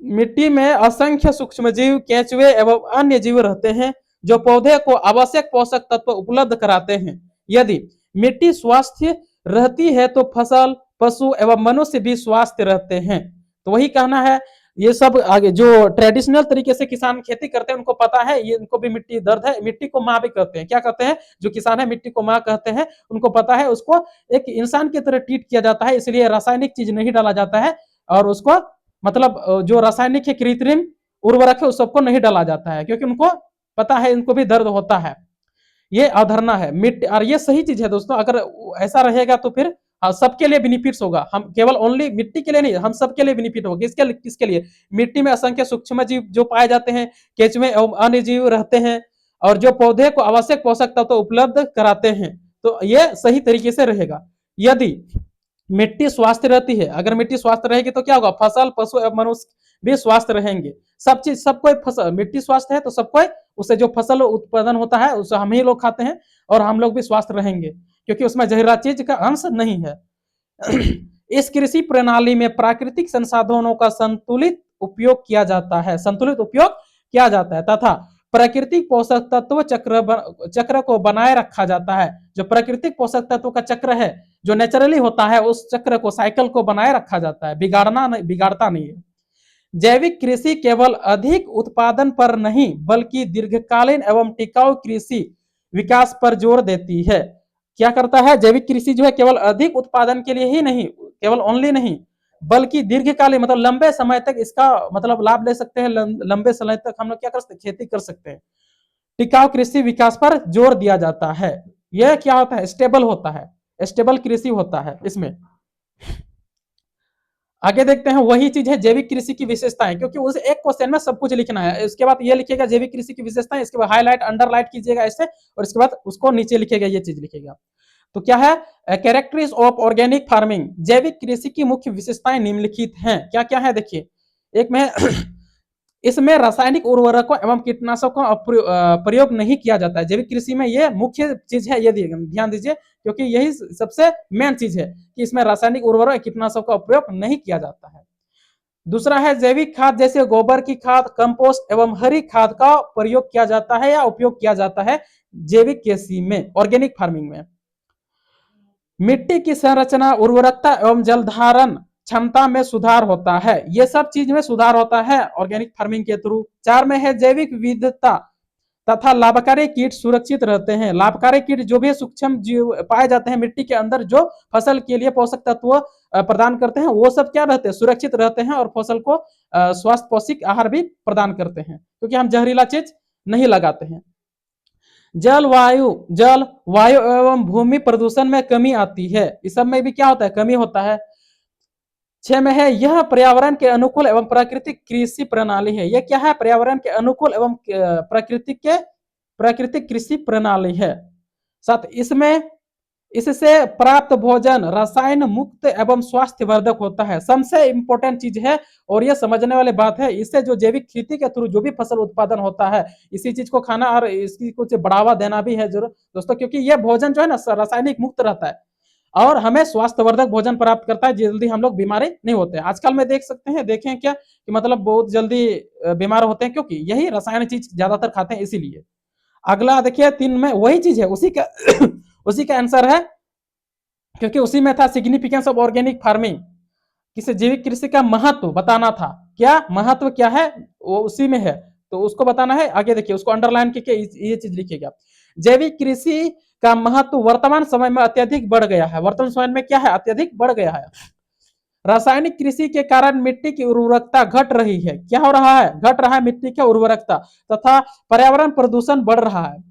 मिट्टी में असंख्य सूक्ष्म जीव, केंचुए एवं अन्य जीव रहते हैं जो पौधे को आवश्यक पोषक तत्व उपलब्ध कराते हैं। यदि मिट्टी स्वस्थ रहती है तो फसल, पशु एवं मनुष्य भी स्वस्थ रहते हैं। तो वही कहना है, ये सब आगे जो ट्रेडिशनल तरीके से किसान खेती करते हैं उनको पता है, ये इनको भी मिट्टी दर्द है। मिट्टी को माँ भी कहते हैं, क्या कहते हैं? जो किसान है मिट्टी को माँ कहते हैं, उनको पता है उसको एक इंसान की तरह ट्रीट किया जाता है, इसलिए रासायनिक चीज नहीं डाला जाता है। और उसको मतलब जो रासायनिक है, कृत्रिम उर्वरक है, उस सबको नहीं डाला जाता है, क्योंकि उनको पता है इनको भी दर्द होता है। ये अवधारणा है मिट्टी, और ये सही चीज है दोस्तों। अगर ऐसा रहेगा तो फिर सबके लिए बेनिफिट्स होगा, हम केवल ओनली मिट्टी के लिए नहीं, हम सबके लिए बेनिफिट होगा। किसके लिए? मिट्टी में असंख्य सूक्ष्म जीव जो पाए जाते हैं, केंचुए एवं अन्य जीव रहते हैं, और जो पौधे को आवश्यक पोषक तत्व उपलब्ध कराते हैं। तो ये सही तरीके से रहेगा। यदि मिट्टी स्वस्थ रहती है, अगर मिट्टी स्वस्थ रहेगी तो क्या होगा? फसल, पशु एवं मनुष्य भी स्वस्थ रहेंगे। सब चीज, सब कोई फसल, मिट्टी स्वस्थ है तो सब कोई, उससे जो फसल उत्पादन होता है उसे हम ही लोग खाते हैं और हम लोग भी स्वस्थ रहेंगे, क्योंकि उसमें जहरीला चीज का अंश नहीं है। इस कृषि प्रणाली में प्राकृतिक संसाधनों का संतुलित उपयोग किया जाता है, संतुलित उपयोग किया जाता है तथा प्राकृतिक पोषक तत्व चक्र को बनाए रखा जाता है। जो प्राकृतिक पोषक तत्व का चक्र है, जो नेचुरली होता है, उस चक्र को, साइकिल को बनाए रखा जाता है, बिगाड़ता नहीं है। जैविक कृषि केवल अधिक उत्पादन पर नहीं बल्कि दीर्घकालीन एवं टिकाऊ कृषि विकास पर जोर देती है। क्या करता है जैविक कृषि जो है, केवल अधिक उत्पादन के लिए ही नहीं, केवल ओनली नहीं, बल्कि दीर्घकालीन मतलब लंबे समय तक इसका मतलब लाभ ले सकते हैं, लंबे समय तक हम लोग क्या कर सकते हैं, खेती कर सकते हैं। टिकाऊ कृषि विकास पर जोर दिया जाता है। यह क्या होता है, स्टेबल होता है, स्टेबल कृषि होता है इसमें। आगे देखते हैं, वही चीज है जैविक कृषि की विशेषताएं, क्योंकि उस एक क्वेश्चन में सब कुछ लिखना है। इसके बाद ये लिखेगा जैविक कृषि की विशेषताएं, इसके बाद हाईलाइट अंडरलाइट कीजिएगा ऐसे, और इसके बाद उसको नीचे लिखेगा, ये चीज लिखेगा। तो क्या है, कैरेक्टरिस्टिक्स ऑफ ऑर्गेनिक फार्मिंग, जैविक कृषि की मुख्य विशेषताएं निम्नलिखित हैं। क्या क्या है देखिए, एक में इसमें रासायनिक उर्वरकों एवं कीटनाशकों का प्रयोग नहीं किया जाता है। जैविक कृषि में ये मुख्य चीज है, ये ध्यान दीजिए, क्योंकि यही सबसे मेन चीज है कि इसमें रासायनिक उर्वरक कीटनाशकों का उपयोग नहीं किया जाता है। दूसरा है जैविक खाद जैसे गोबर की खाद, कंपोस्ट एवं हरी खाद का प्रयोग किया जाता है या उपयोग किया जाता है जैविक कृषि में, ऑर्गेनिक फार्मिंग में। मिट्टी की संरचना, उर्वरकता एवं जल धारण क्षमता में सुधार होता है। ये सब चीज में सुधार होता है ऑर्गेनिक फार्मिंग के थ्रू। 4 में है जैविक विविधता तथा लाभकारी कीट सुरक्षित रहते हैं। लाभकारी कीट जो भी सूक्ष्म जीव पाए जाते हैं मिट्टी के अंदर, जो फसल के लिए पोषक तत्व प्रदान करते हैं, वो सब क्या रहते हैं, सुरक्षित रहते हैं, और फसल को स्वास्थ्य पौष्टिक आहार भी प्रदान करते हैं, क्योंकि हम जहरीला चीज नहीं लगाते हैं। जल वायु एवं भूमि प्रदूषण में कमी आती है। इस सब में भी क्या होता है, कमी होता है। 6 में है यह पर्यावरण के अनुकूल एवं प्राकृतिक कृषि प्रणाली है। यह क्या है, पर्यावरण के अनुकूल एवं प्राकृतिक कृषि प्रणाली है। साथ इसमें इससे प्राप्त भोजन रसायन मुक्त एवं स्वास्थ्यवर्धक होता है। सबसे इंपॉर्टेंट चीज है, और यह समझने वाली बात है, इससे जो जैविक खेती के थ्रू जो भी फसल उत्पादन होता है, इसी चीज को खाना और इसकी कुछ बढ़ावा देना भी है जरूर दोस्तों, क्योंकि यह भोजन जो है ना रासायनिक मुक्त रहता है और हमें स्वास्थ्यवर्धक भोजन प्राप्त करता है, जल्दी हम लोग बीमारी नहीं होते। आजकल में देख सकते हैं, देखें क्या कि मतलब बहुत जल्दी बीमार होते हैं, क्योंकि यही रासायनिक चीज ज्यादातर खाते हैं इसीलिए। अगला देखिए 3 में वही चीज है, उसी का उसी का आंसर है, क्योंकि उसी में था सिग्निफिकेंस ऑफ ऑर्गेनिक फार्मिंग, किसी जैविक कृषि का महत्व बताना था। क्या महत्व क्या है, वो उसी में है, तो उसको बताना है। आगे देखिए, उसको अंडरलाइन करके ये चीज लिखिएगा। जैविक कृषि का महत्व वर्तमान समय में अत्यधिक बढ़ गया है। वर्तमान समय में क्या है, अत्यधिक बढ़ गया है। रासायनिक कृषि के कारण मिट्टी की उर्वरकता घट रही है। क्या हो रहा है, घट रहा है मिट्टी की उर्वरकता, तथा पर्यावरण प्रदूषण बढ़ रहा है।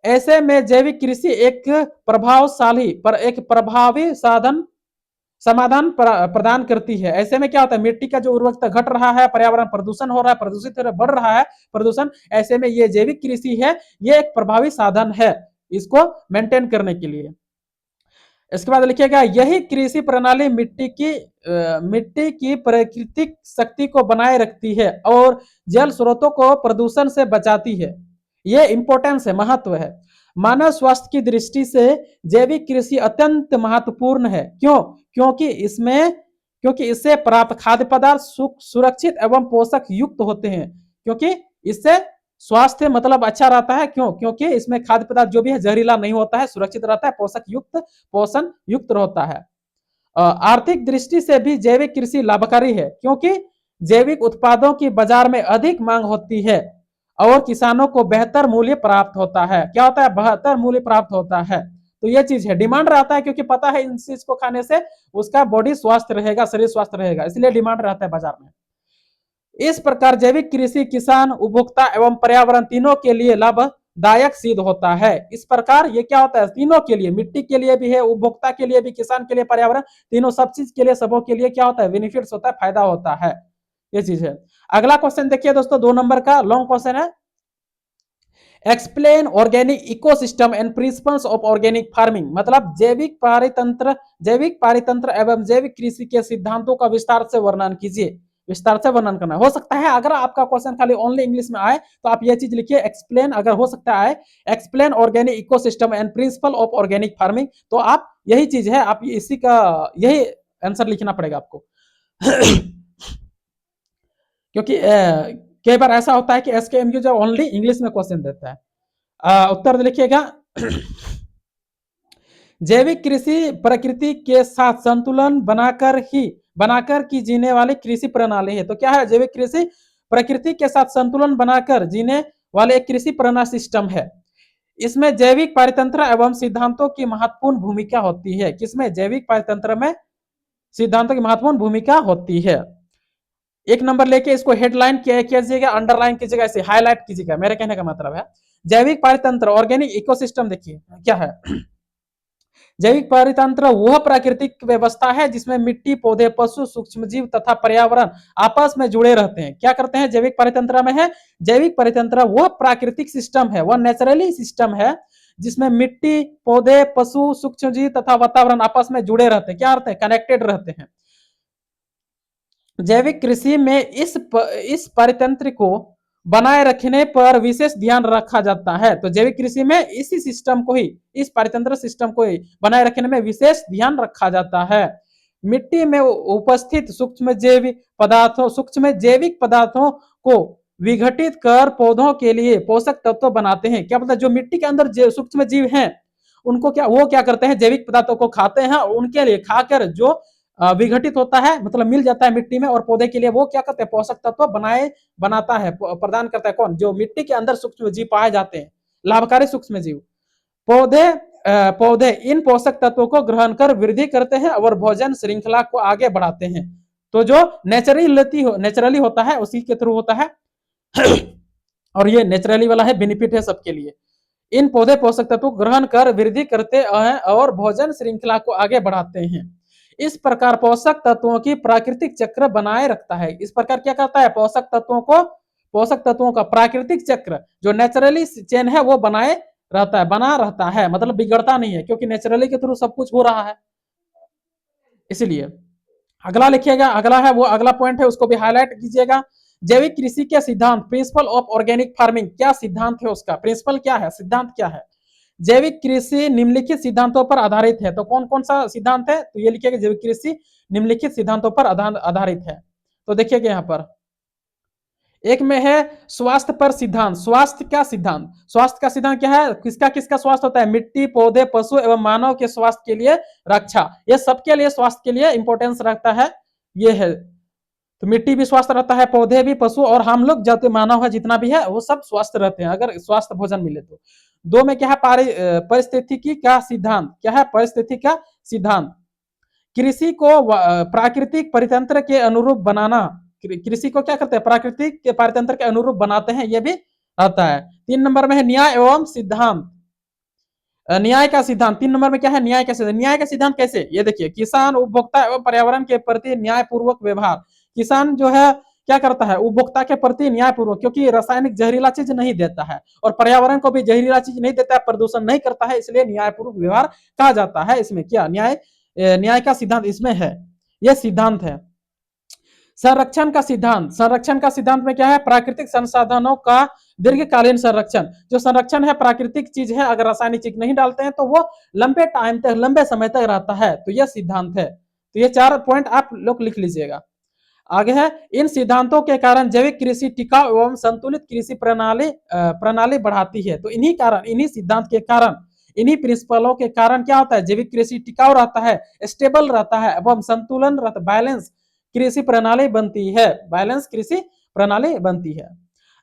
ऐसे में जैविक कृषि एक प्रभावशाली पर एक प्रभावी समाधान प्रदान करती है। ऐसे में क्या होता है, मिट्टी का जो उर्वरकता घट रहा है, पर्यावरण प्रदूषण हो रहा है, प्रदूषित बढ़ रहा है प्रदूषण, ऐसे में ये जैविक कृषि है, ये एक प्रभावी साधन है इसको मेंटेन करने के लिए। इसके बाद लिखिएगा, यही कृषि प्रणाली मिट्टी की प्राकृतिक शक्ति को बनाए रखती है और जल स्रोतों को प्रदूषण से बचाती है। ये इंपॉर्टेंस है, महत्व है। मानव स्वास्थ्य की दृष्टि से जैविक कृषि अत्यंत महत्वपूर्ण है। क्यों, क्योंकि इससे प्राप्त खाद्य पदार्थ सुरक्षित एवं पोषक युक्त होते हैं। क्योंकि इससे स्वास्थ्य मतलब अच्छा रहता है। क्यों, क्योंकि इसमें खाद्य पदार्थ जो भी है जहरीला नहीं होता है, सुरक्षित रहता है, पोषण युक्त रहता है। आर्थिक दृष्टि से भी जैविक कृषि लाभकारी है, क्योंकि जैविक उत्पादों की बाजार में अधिक मांग होती है और किसानों को बेहतर मूल्य प्राप्त होता है। क्या होता है, बेहतर मूल्य प्राप्त होता है। तो ये चीज है, डिमांड रहता है, क्योंकि पता है इन चीज को खाने से उसका बॉडी स्वस्थ रहेगा, शरीर स्वस्थ रहेगा, इसलिए डिमांड रहता है बाजार में। इस प्रकार जैविक कृषि किसान, उपभोक्ता एवं पर्यावरण तीनों के लिए लाभदायक सिद्ध होता है। इस प्रकार ये क्या होता है, तीनों के लिए, मिट्टी के लिए भी है, उपभोक्ता के लिए भी, किसान के लिए, पर्यावरण, तीनों सब चीज के लिए, सबों के लिए क्या होता है, बेनिफिट्स होता है, फायदा होता है। ये चीज है। अगला क्वेश्चन देखिए दोस्तों, 2 नंबर का लॉन्ग क्वेश्चन है। Explain organic ecosystem and principles of organic farming, मतलब जैविक पारितंत्र एवं जैविक कृषि के सिद्धांतों का विस्तार से वर्णन कीजिए। विस्तार से वर्णन करना हो सकता है, अगर आपका क्वेश्चन खाली ओनली इंग्लिश में आए तो आप ये चीज लिखिए, एक्सप्लेन, अगर हो सकता है explain organic ecosystem and principle of organic farming, तो आप यही चीज है, आप इसी का यही आंसर लिखना पड़ेगा आपको। क्योंकि कई बार ऐसा होता है कि एसकेएमयू जो ओनली इंग्लिश में क्वेश्चन देता है। उत्तर लिखिएगा। जैविक कृषि प्रकृति के साथ संतुलन बनाकर की जीने वाली कृषि प्रणाली है। तो क्या है जैविक कृषि? प्रकृति के साथ संतुलन बनाकर जीने वाले एक कृषि प्रणाली सिस्टम है। इसमें जैविक पारितंत्र एवं सिद्धांतों की महत्वपूर्ण भूमिका होती है। किसमें? जैविक पारितंत्र में सिद्धांतों की महत्वपूर्ण भूमिका होती है। एक नंबर लेके इसको हेडलाइन कीजिएगा, अंडरलाइन कीजिएगा, ऐसे हाईलाइट कीजिएगा। मेरे कहने का मतलब है जैविक पारितंत्र ऑर्गेनिक इकोसिस्टम देखिए क्या है। जैविक पारितंत्र वह प्राकृतिक व्यवस्था है जिसमें मिट्टी, पौधे, पशु, सूक्ष्मजीव तथा पर्यावरण आपस में जुड़े रहते हैं। क्या करते हैं जैविक पारितंत्र में? है जैविक पारितंत्र वह प्राकृतिक सिस्टम है, वह नेचुरली सिस्टम है जिसमें मिट्टी, पौधे, पशु, सूक्ष्मजीव तथा वातावरण आपस में जुड़े रहते हैं। क्या रहते हैं? कनेक्टेड रहते हैं। जैविक कृषि में इस पारितंत्र को बनाए रखने पर विशेष ध्यान रखा जाता है। तो जैविक कृषि में इसी सिस्टम को ही, इस पारितंत्र सिस्टम को ही बनाए रखने में विशेष ध्यान रखा जाता है। मिट्टी में उपस्थित सूक्ष्म जैविक पदार्थों को विघटित कर पौधों के लिए पोषक तत्व बनाते हैं। क्या पता जो मिट्टी के अंदर सूक्ष्म जीव हैं उनको क्या करते हैं? जैविक पदार्थों को खाते हैं और उनके लिए खाकर जो विघटित होता है, मतलब मिल जाता है मिट्टी में, और पौधे के लिए वो क्या करते हैं? पोषक तत्व बनाता है, प्रदान करता है। कौन? जो मिट्टी के अंदर सूक्ष्म जीव पाए जाते हैं, लाभकारी सूक्ष्म जीव। पौधे इन पोषक तत्वों को ग्रहण कर वृद्धि करते हैं और भोजन श्रृंखला को आगे बढ़ाते हैं। तो जो नेचुरली होता है उसी के थ्रू होता है। और ये नेचुरली वाला है, बेनिफिट है सबके लिए। इन पौधे पोषक तत्वों को ग्रहण कर वृद्धि करते हैं और भोजन श्रृंखला को आगे बढ़ाते हैं। इस प्रकार पोषक तत्वों की प्राकृतिक चक्र बनाए रखता है। इस प्रकार क्या करता है? पोषक तत्वों का प्राकृतिक चक्र जो नेचुरली चेन है वो बना रहता है, मतलब बिगड़ता नहीं है, क्योंकि नेचुरली के थ्रू सब कुछ हो रहा है। इसलिए अगला लिखिएगा, अगला है वो अगला पॉइंट है, उसको भी हाईलाइट कीजिएगा। जैविक कृषि के सिद्धांत, प्रिंसिपल ऑफ ऑर्गेनिक फार्मिंग। क्या सिद्धांत है उसका? प्रिंसिपल क्या है, सिद्धांत क्या है? जैविक कृषि निम्नलिखित सिद्धांतों पर आधारित है। तो कौन कौन सा सिद्धांत है? तो ये लिखिएगा जैविक कृषि निम्नलिखित सिद्धांतों पर आधारित है। तो देखिएगा यहाँ पर एक में है स्वास्थ्य पर सिद्धांत। स्वास्थ्य का सिद्धांत क्या है? किसका किसका स्वास्थ्य होता है? मिट्टी, पौधे, पशु एवं मानव के स्वास्थ्य के लिए रक्षा। ये सबके लिए स्वास्थ्य के लिए इंपॉर्टेंस रखता है। ये है तो मिट्टी भी स्वस्थ रहता है, पौधे भी, पशु और हम लोग जो मानव है जितना भी है वो सब स्वस्थ रहते हैं अगर स्वस्थ भोजन मिले तो। दो में क्या है? पारिस्थितिकी का सिद्धांत। क्या है? पारिस्थितिकी का सिद्धांत। कृषि को प्राकृतिक परितंत्र के अनुरूप बनाना। कृषि को क्या करते हैं? प्राकृतिक के परितंत्र के अनुरूप बनाते हैं, यह भी आता है। 3 नंबर में है न्याय एवं सिद्धांत। न्याय का सिद्धांत 3 नंबर में क्या है? न्याय का सिद्धांत। न्याय का सिद्धांत कैसे? ये देखिए, किसान, उपभोक्ता एवं पर्यावरण के प्रति न्यायपूर्वक व्यवहार। किसान जो है क्या करता है? उपभोक्ता के प्रति न्यायपूर्वक, क्योंकि रासायनिक जहरीला चीज नहीं देता है और पर्यावरण को भी जहरीला चीज नहीं देता है, प्रदूषण नहीं करता है, इसलिए न्यायपूर्वक व्यवहार कहा जाता है। इसमें क्या न्याय का सिद्धांत इसमें है, यह सिद्धांत है। संरक्षण का सिद्धांत में क्या है? प्राकृतिक संसाधनों का दीर्घकालीन संरक्षण। जो संरक्षण है प्राकृतिक चीज है, अगर रासायनिक चीज नहीं डालते हैं तो वो लंबे टाइम तक, लंबे समय तक रहता है। तो यह सिद्धांत है। तो ये 4 पॉइंट आप लोग लिख लीजिएगा। आगे है, इन सिद्धांतों के कारण जैविक कृषि टिकाऊ एवं संतुलित कृषि प्रणाली बढ़ाती है। तो इन्हीं सिद्धांत के कारण, इन्हीं प्रिंसिपलों के कारण क्या होता है? जैविक कृषि टिकाऊ रहता है, स्टेबल रहता है एवं संतुलन रहता, बैलेंस कृषि प्रणाली बनती है, बैलेंस कृषि प्रणाली बनती है।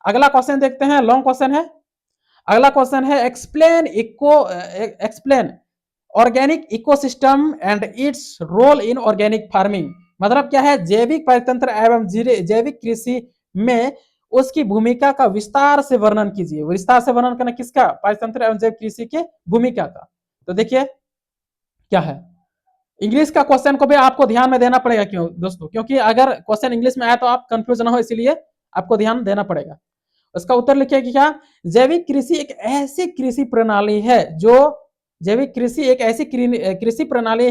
अगला क्वेश्चन देखते हैं, लॉन्ग क्वेश्चन है। अगला क्वेश्चन है explain organic ecosystem and its role in organic farming. मतलब क्या है? जैविक परितंत्र एवं जैविक कृषि में उसकी भूमिका का विस्तार से वर्णन कीजिए। विस्तार से वर्णन करना किसका? परितंत्र एवं जैविक कृषि के भूमिका का। तो देखिए क्या है, इंग्लिश का क्वेश्चन को भी आपको ध्यान में देना पड़ेगा। क्यों दोस्तों? क्योंकि अगर क्वेश्चन इंग्लिश में आया तो आप कंफ्यूज ना हो, इसलिए आपको ध्यान देना पड़ेगा। उसका उत्तर लिखिए कि क्या? जैविक कृषि एक ऐसी कृषि प्रणाली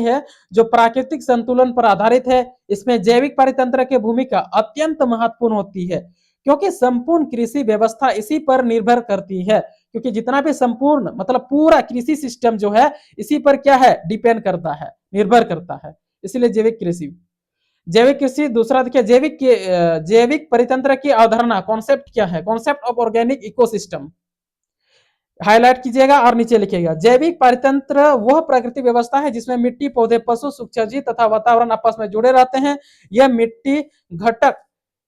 है जो प्राकृतिक संतुलन पर आधारित है। इसमें जैविक परितंत्र की भूमिका अत्यंत महत्वपूर्ण होती है, क्योंकि संपूर्ण कृषि व्यवस्था इसी पर निर्भर करती है। क्योंकि जितना भी संपूर्ण, मतलब पूरा कृषि सिस्टम जो है इसी पर क्या है? डिपेंड करता है, निर्भर करता है। इसलिए जैविक कृषि। जैविक कृषि दूसरा देखिए, जैविक परितंत्र की अवधारणा, कॉन्सेप्ट क्या है? Concept of organic ecosystem highlight कीजिएगा और नीचे लिखिएगा। जैविक परितंत्र वह प्राकृतिक व्यवस्था है जिसमें मिट्टी, पौधे, पशु, सूक्ष्मजीव तथा वातावरण आपस में जुड़े रहते हैं। यह मिट्टी घटक,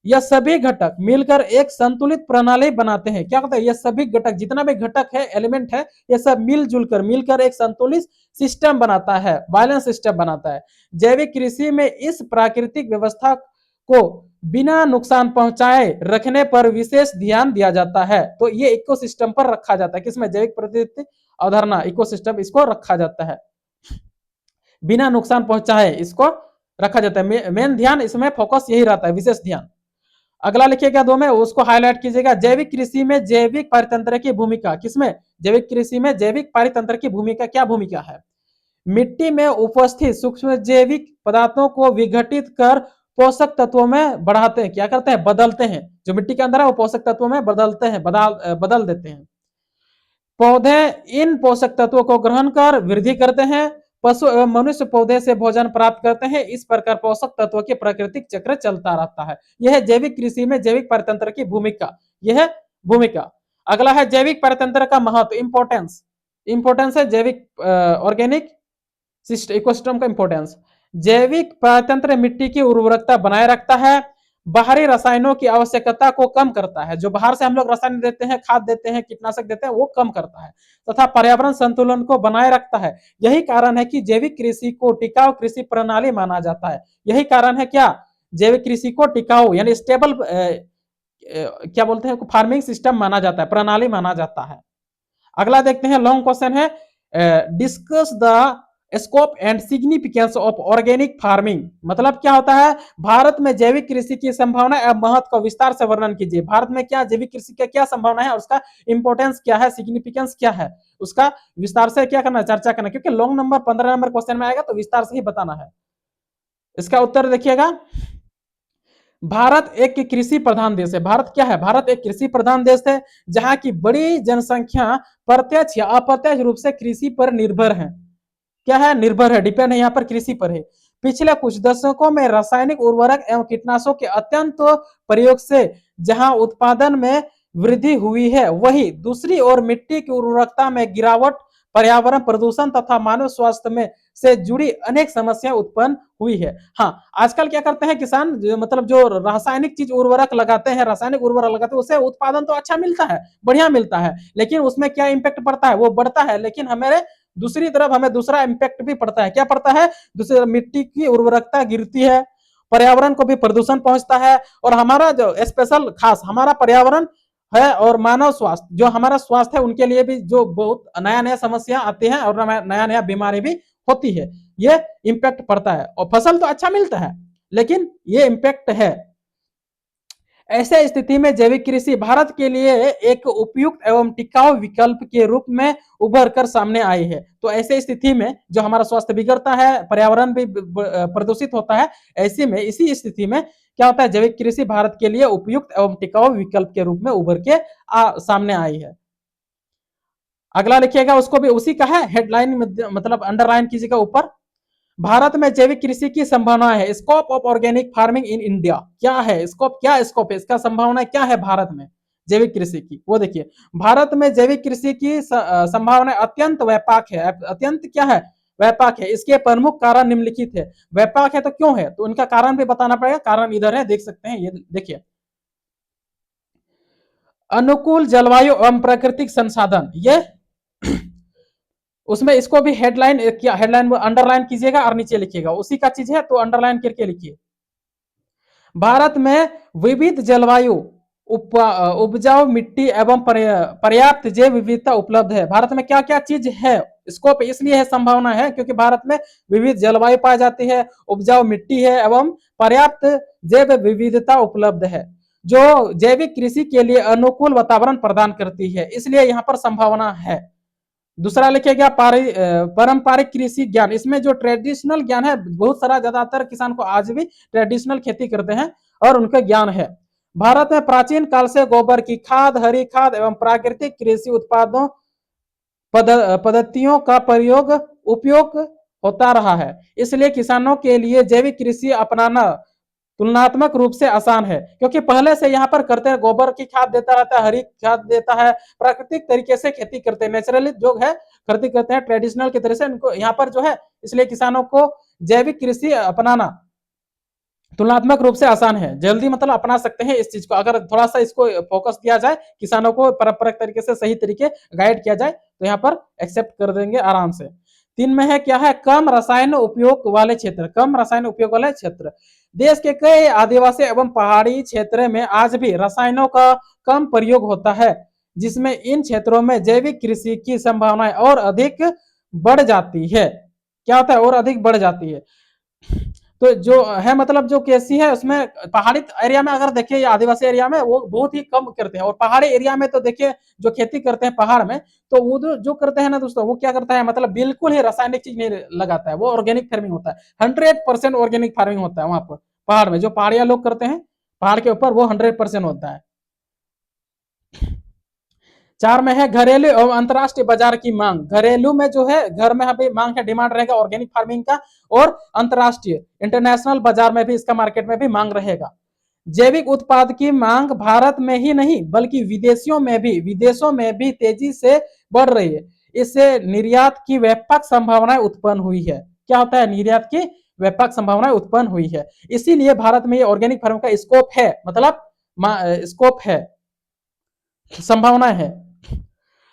यह सभी घटक मिलकर एक संतुलित प्रणाली बनाते हैं। क्या कहते हैं? यह सभी घटक, जितना भी घटक है, एलिमेंट है, यह सब मिलकर एक संतुलित सिस्टम बनाता है, बैलेंस सिस्टम बनाता है। जैविक कृषि में इस प्राकृतिक व्यवस्था को बिना नुकसान पहुंचाए रखने पर विशेष ध्यान दिया जाता है। तो ये इकोसिस्टम पर रखा जाता है, किसमें? जैविक प्राकृतिक अवधारणा, इकोसिस्टम, इसको रखा जाता है, बिना नुकसान पहुंचाए इसको रखा जाता है। मेन ध्यान इसमें, फोकस यही रहता है, विशेष ध्यान। अगला लिखिएगा दो में, उसको हाईलाइट कीजिएगा। जैविक कृषि में जैविक परितंत्र की भूमिका, किसमें? जैविक कृषि में जैविक परितंत्र की भूमिका, क्या भूमिका है? मिट्टी में उपस्थित सूक्ष्म जैविक पदार्थों को विघटित कर पोषक तत्वों में बढ़ाते हैं। क्या करते हैं? बदलते हैं। जो मिट्टी के अंदर है वो पोषक तत्वों में बदलते हैं, बदल देते हैं। पौधे इन पोषक तत्वों को ग्रहण कर वृद्धि करते हैं। पशु एवं मनुष्य पौधे से भोजन प्राप्त करते हैं। इस प्रकार पोषक तत्वों के प्राकृतिक चक्र चलता रहता है। यह है जैविक कृषि में जैविक परितंत्र की भूमिका, यह है भूमिका। अगला है जैविक परितंत्र का महत्व, इंपॉर्टेंस। इंपॉर्टेंस है जैविक ऑर्गेनिक इकोसिस्टम का इंपॉर्टेंस। जैविक परितंत्र मिट्टी की उर्वरकता बनाए रखता है, बाहरी रसायनों की आवश्यकता को कम करता है। जो बाहर से हम लोग रसायन देते हैं, खाद देते हैं, कीटनाशक देते हैं, वो कम करता है, तथा पर्यावरण संतुलन को बनाए रखता है। यही कारण है कि जैविक कृषि को टिकाऊ कृषि प्रणाली माना जाता है। यही कारण है क्या? जैविक कृषि को टिकाऊ यानी स्टेबल क्या बोलते हैं, फार्मिंग सिस्टम माना जाता है, प्रणाली माना जाता है। अगला देखते हैं, लॉन्ग क्वेश्चन है, discuss the scope and significance of organic farming. मतलब क्या होता है? भारत में जैविक कृषि की संभावना एवं महत्व का विस्तार से वर्णन कीजिए। भारत में क्या जैविक कृषि का क्या संभावना है और उसका इंपॉर्टेंस क्या है, सिग्निफिकेंस क्या है, उसका विस्तार से क्या करना है, चर्चा करना। क्योंकि लॉन्ग नंबर 15 नंबर क्वेश्चन में आएगा तो विस्तार से ही बताना है। इसका उत्तर देखिएगा, भारत एक कृषि प्रधान देश है। भारत क्या है? भारत एक कृषि प्रधान देश है, जहां की बड़ी जनसंख्या प्रत्यक्ष या अप्रत्यक्ष रूप से कृषि पर निर्भर है। क्या है? निर्भर है, डिपेंड है, यहाँ पर कृषि पर है। पिछले कुछ दशकों में रासायनिक उर्वरक एवं कीटनाशकों के अत्यंत प्रयोग से जहां उत्पादन में वृद्धि हुई है, वही दूसरी ओर मिट्टी की उर्वरकता में गिरावट, पर्यावरण प्रदूषण तथा मानव स्वास्थ्य में से जुड़ी अनेक समस्याएं उत्पन्न हुई है। हाँ, आजकल क्या करते हैं किसान, मतलब जो रासायनिक चीज उर्वरक लगाते हैं, रासायनिक उर्वरक लगाते हैं, उससे उत्पादन तो अच्छा मिलता है, बढ़िया मिलता है, लेकिन उसमें क्या इंपैक्ट पड़ता है? वो बढ़ता है, लेकिन हमारे दूसरी तरफ हमें दूसरा इंपैक्ट भी पड़ता है। क्या पड़ता है? दूसरी, मिट्टी की उर्वरकता गिरती है, पर्यावरण को भी प्रदूषण पहुंचता है, और हमारा जो स्पेशल खास हमारा पर्यावरण है और मानव स्वास्थ्य, जो हमारा स्वास्थ्य है, उनके लिए भी जो बहुत नया नया समस्या आती है और नया नया बीमारी भी होती है, ये इंपैक्ट पड़ता है। और फसल तो अच्छा मिलता है, लेकिन ये इंपैक्ट है। ऐसे स्थिति में जैविक कृषि भारत के लिए एक उपयुक्त एवं टिकाऊ विकल्प के रूप में उभर कर सामने आई है। तो ऐसे स्थिति में जो हमारा स्वास्थ्य बिगड़ता है, पर्यावरण भी प्रदूषित होता है, ऐसे में इसी स्थिति में क्या होता है? जैविक कृषि भारत के लिए उपयुक्त एवं टिकाऊ विकल्प के रूप में उभर के सामने आई है। अगला लिखिएगा, उसको भी उसी का है, हेडलाइन मतलब अंडरलाइन कीजिएगा ऊपर। भारत में जैविक कृषि की संभावना है, scope of organic farming in India. क्या है स्कोप? क्या स्कोप है इसका? संभावना क्या है भारत में जैविक कृषि की? वो देखिए, भारत में जैविक कृषि की संभावना अत्यंत व्यापक है। अत्यंत क्या है? व्यापक है। इसके प्रमुख कारण निम्नलिखित है। व्यापक है तो क्यों है? तो इनका कारण भी बताना पड़ेगा। कारण इधर है, देख सकते हैं, ये देखिए, अनुकूल जलवायु एवं प्राकृतिक संसाधन, ये उसमें इसको भी हेडलाइन क्या, हेडलाइन अंडरलाइन कीजिएगा और नीचे लिखिएगा, उसी का चीज है तो अंडरलाइन करके लिखिए। भारत में विविध जलवायु, उपजाऊ मिट्टी एवं पर्याप्त जैव विविधता उपलब्ध है। भारत में क्या क्या चीज है? स्कोप इसलिए है, संभावना है, क्योंकि भारत में विविध जलवायु पाई जाती है, उपजाऊ मिट्टी है एवं पर्याप्त जैव विविधता उपलब्ध है, जो जैविक कृषि के लिए अनुकूल वातावरण प्रदान करती है, इसलिए यहाँ पर संभावना है। दूसरा लिखिएगा, पारंपरिक कृषि ज्ञान। इसमें जो ट्रेडिशनल ज्ञान है, बहुत सारा ज्यादातर किसान को आज भी ट्रेडिशनल खेती करते हैं और उनका ज्ञान है। भारत में प्राचीन काल से गोबर की खाद, हरी खाद एवं प्राकृतिक कृषि उत्पादों पद्धतियों का उपयोग होता रहा है। इसलिए किसानों के लिए जैविक कृषि अपनाना तुलनात्मक रूप से आसान है, क्योंकि पहले से यहाँ पर करते हैं, गोबर की खाद देता रहता है, हरी खाद देता है, प्राकृतिक तरीके से खेती करते हैं, नेचुरली जो है खेती करते हैं, ट्रेडिशनल की तरह से इनको यहाँ पर जो है, इसलिए किसानों को जैविक कृषि अपनाना तुलनात्मक रूप से आसान है। जल्दी मतलब अपना सकते हैं इस चीज को, अगर थोड़ा सा इसको फोकस दिया जाए, किसानों को पारंपरिक तरीके से सही तरीके गाइड किया जाए, तो यहाँ पर एक्सेप्ट कर देंगे आराम से। 3 में है क्या है, कम रसायन उपयोग वाले क्षेत्र। कम रसायन उपयोग वाले क्षेत्र, देश के कई आदिवासी एवं पहाड़ी क्षेत्र में आज भी रसायनों का कम प्रयोग होता है, जिसमें इन क्षेत्रों में जैविक कृषि की संभावनाएं और अधिक बढ़ जाती है। क्या होता है, और अधिक बढ़ जाती है। तो जो है मतलब जो कृषि है उसमें पहाड़ी एरिया में अगर देखिए, आदिवासी एरिया में वो बहुत ही कम करते हैं, और पहाड़ी एरिया में तो देखिए जो खेती करते हैं पहाड़ में, तो वो जो करते हैं ना दोस्तों, वो क्या करता है मतलब बिल्कुल ही रासायनिक चीज नहीं लगाता है, वो ऑर्गेनिक फार्मिंग होता है। 100% ऑर्गेनिक फार्मिंग होता है वहां पर पहाड़ में, जो पहाड़िया लोग करते हैं पहाड़ के ऊपर, वो 100% होता है। 4 में है घरेलू एवं अंतर्राष्ट्रीय बाजार की मांग। घरेलू में जो है घर में अभी मांग है, डिमांड रहेगा ऑर्गेनिक फार्मिंग का, और अंतर्राष्ट्रीय इंटरनेशनल बाजार में भी, इसका मार्केट में भी मांग रहेगा। जैविक उत्पाद की मांग भारत में ही नहीं बल्कि विदेशों में भी तेजी से बढ़ रही है। इससे निर्यात की व्यापक संभावनाएं उत्पन्न हुई है। क्या होता है, निर्यात की व्यापक संभावनाएं उत्पन्न हुई है। इसीलिए भारत में ये ऑर्गेनिक फार्मिंग का स्कोप है, मतलब स्कोप है, संभावना है।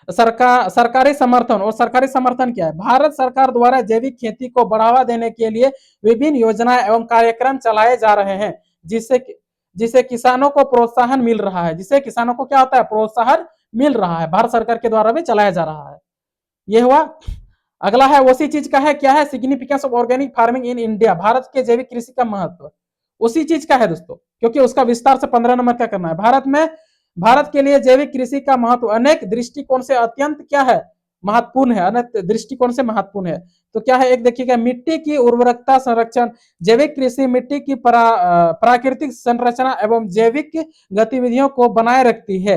सरकारी समर्थन, और सरकारी समर्थन क्या है, भारत सरकार द्वारा जैविक खेती को बढ़ावा देने के लिए विभिन्न योजनाएं एवं कार्यक्रम चलाए जा रहे हैं, जिससे किसानों को प्रोत्साहन मिल रहा है। जिससे किसानों को क्या होता है, प्रोत्साहन मिल रहा है, भारत सरकार के द्वारा भी चलाया जा रहा है। ये हुआ। अगला है उसी चीज का है, क्या है, significance of organic farming in India. Bharat के जैविक कृषि का महत्व उसी चीज का है दोस्तों, क्योंकि उसका विस्तार से 15 नंबर का करना है। भारत के लिए जैविक कृषि का महत्व अनेक दृष्टिकोण से अत्यंत क्या है, महत्वपूर्ण है, अनेक दृष्टिकोण से महत्वपूर्ण है। तो क्या है, एक देखिएगा, मिट्टी की उर्वरकता संरक्षण। जैविक कृषि मिट्टी की प्राकृतिक संरचना एवं जैविक गतिविधियों को बनाए रखती है,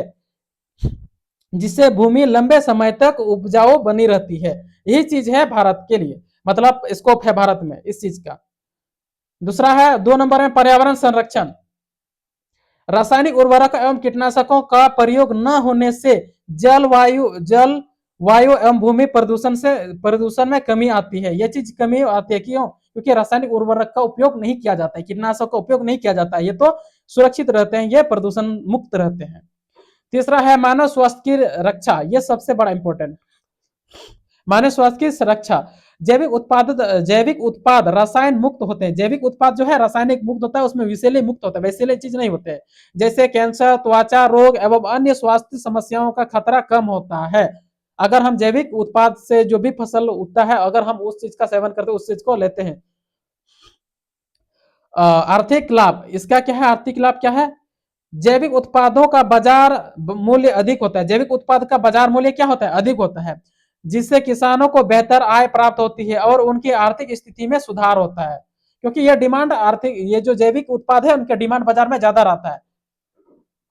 जिससे भूमि लंबे समय तक उपजाऊ बनी रहती है। यही चीज है भारत के लिए, मतलब स्कोप है भारत में इस चीज का। दूसरा है 2 नंबर में पर्यावरण संरक्षण। रासायनिक उर्वरक एवं कीटनाशकों का प्रयोग न होने से जल वायु एवं भूमि प्रदूषण में कमी आती है। यह चीज कमी आती है, क्यों, क्योंकि रासायनिक उर्वरक का उपयोग नहीं किया जाता है, कीटनाशक का उपयोग नहीं किया जाता है, ये तो सुरक्षित रहते हैं, ये प्रदूषण मुक्त रहते हैं। तीसरा है मानव स्वास्थ्य की रक्षा, ये सबसे बड़ा इंपॉर्टेंट, मानव स्वास्थ्य की सुरक्षा। जैविक उत्पाद रसायन मुक्त होते हैं। जैविक उत्पाद जो है रासायनिक मुक्त होता है, उसमें विषैले मुक्त होता है, वैसे चीज नहीं होते हैं। जैसे कैंसर, त्वचा रोग एवं अन्य स्वास्थ्य समस्याओं का खतरा कम होता है अगर हम जैविक उत्पाद से जो भी फसल उगता है, अगर हम उस चीज का सेवन करते हैं, उस चीज को लेते हैं। आर्थिक लाभ, इसका क्या है, आर्थिक लाभ क्या है, जैविक उत्पादों का बाजार मूल्य अधिक होता है। जैविक उत्पाद का बाजार मूल्य क्या होता है, अधिक होता है, जिससे किसानों को बेहतर आय प्राप्त होती है और उनकी आर्थिक स्थिति में सुधार होता है। क्योंकि यह डिमांड आर्थिक, ये जो जैविक उत्पाद है उनका डिमांड बाजार में ज्यादा रहता है,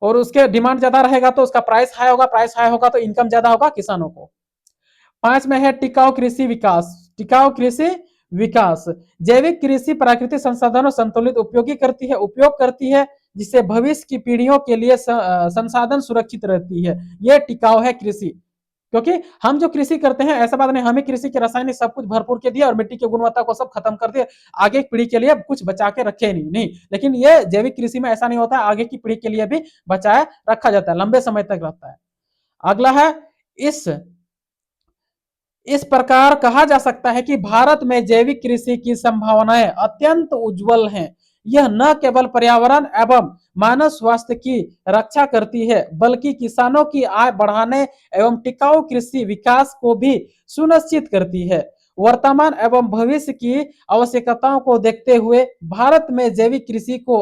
और उसके डिमांड ज्यादा रहेगा तो उसका प्राइस हाई होगा, प्राइस हाई होगा तो इनकम ज्यादा होगा किसानों को। 5 में है टिकाऊ कृषि विकास। टिकाऊ कृषि विकास, जैविक कृषि प्राकृतिक संसाधनों संतुलित उपयोग करती है, जिससे भविष्य की पीढ़ियों के लिए संसाधन सुरक्षित रहती है। यह टिकाऊ है कृषि, क्योंकि हम जो कृषि करते हैं, ऐसा बात नहीं हमें कृषि के रासायनिक सब कुछ भरपूर के दिया और मिट्टी की गुणवत्ता को सब खत्म कर दिया, आगे की पीढ़ी के लिए कुछ बचा के रखे नहीं। लेकिन ये जैविक कृषि में ऐसा नहीं होता है, आगे की पीढ़ी के लिए भी बचाया रखा जाता है, लंबे समय तक रहता है। अगला है, इस प्रकार कहा जा सकता है कि भारत में जैविक कृषि की संभावनाएं अत्यंत उज्जवल हैं। यह न केवल पर्यावरण एवं मानव स्वास्थ्य की रक्षा करती है, बल्कि किसानों की आय बढ़ाने एवं टिकाऊ कृषि विकास को भी सुनिश्चित करती है। वर्तमान एवं भविष्य की आवश्यकताओं को देखते हुए भारत में जैविक कृषि को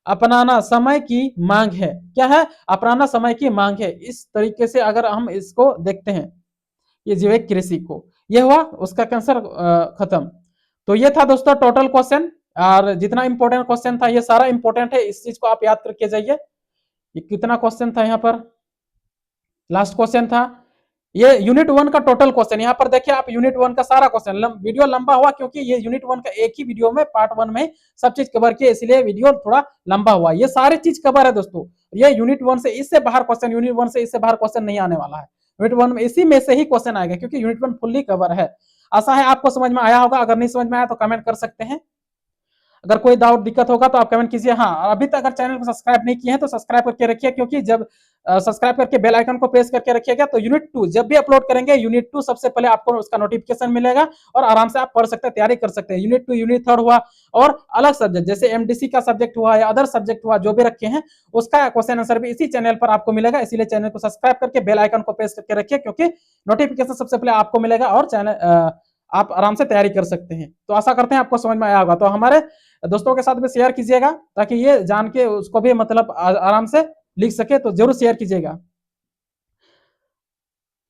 अपनाना समय की मांग है। क्या है, अपनाना समय की मांग है। इस तरीके से अगर हम इसको देखते हैं, ये जैविक कृषि को, ये हुआ उसका कैंसर खत्म। तो ये था दोस्तों टोटल क्वेश्चन, और जितना इंपॉर्टेंट क्वेश्चन था ये सारा इंपॉर्टेंट है, इस चीज को आप याद करके जाइए। ये कितना क्वेश्चन था यहाँ पर, लास्ट क्वेश्चन था ये यूनिट 1 का टोटल क्वेश्चन, यहाँ पर देखिए आप यूनिट 1 का सारा क्वेश्चन, वीडियो लंबा हुआ क्योंकि ये यूनिट 1 का एक ही वीडियो में पार्ट 1 में सब चीज कवर किया, इसलिए वीडियो थोड़ा लंबा हुआ। ये सारी चीज कवर है दोस्तों। ये यूनिट 1 से इससे बाहर क्वेश्चन, यूनिट 1 से इससे बाहर क्वेश्चन नहीं आने वाला है। यूनिट 1 में इसी में से ही क्वेश्चन आएगा क्योंकि यूनिट 1 फुल्ली कवर है। आशा है आपको समझ में आया होगा। अगर नहीं समझ में आया तो कमेंट कर सकते हैं। अगर कोई डाउट दिक्कत होगा तो आप कमेंट कीजिए। हाँ, अभी तक अगर चैनल को सब्सक्राइब नहीं किए हैं तो सब्सक्राइब करके रखिए, क्योंकि जब सब्सक्राइब करके बेल आइकन को प्रेस करके रखिएगा तो यूनिट 2 जब भी अपलोड करेंगे, यूनिट 2 सबसे पहले आपको उसका नोटिफिकेशन मिलेगा और आराम से आप पढ़ सकते हैं, तैयारी कर सकते हैं। यूनिट 2, यूनिट 3 हुआ और अलग सब्जेक्ट जैसे एमडीसी का सब्जेक्ट हुआ या अदर सब्जेक्ट हुआ, जो भी रखे हैं उसका क्वेश्चन आंसर भी इसी चैनल पर आपको मिलेगा। इसीलिए चैनल को सब्सक्राइब करके बेल आइकन को प्रेस करके रखिए, क्योंकि नोटिफिकेशन सबसे पहले आपको मिलेगा और चैनल आप आराम से तैयारी कर सकते हैं। तो आशा करते हैं आपको समझ में आया होगा। तो हमारे दोस्तों के साथ में शेयर कीजिएगा ताकि ये जान के उसको भी मतलब आराम से लिख सके, तो जरूर शेयर कीजिएगा।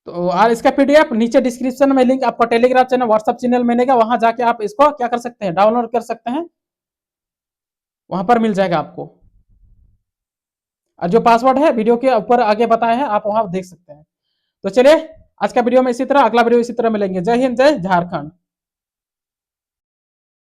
तो और इसका पीडीएफ नीचे डिस्क्रिप्शन में लिंक आपको टेलीग्राम चैनल, व्हाट्सएप चैनल मिलेगा, वहां जाके आप इसको क्या कर सकते हैं, डाउनलोड कर सकते हैं, वहां पर मिल जाएगा आपको। और जो पासवर्ड है वीडियो के ऊपर आगे बताए हैं, आप वहां देख सकते हैं। तो चलिए आज का वीडियो में इसी तरह, अगला वीडियो इसी तरह मिलेंगे। जय हिंद, जय झारखंड।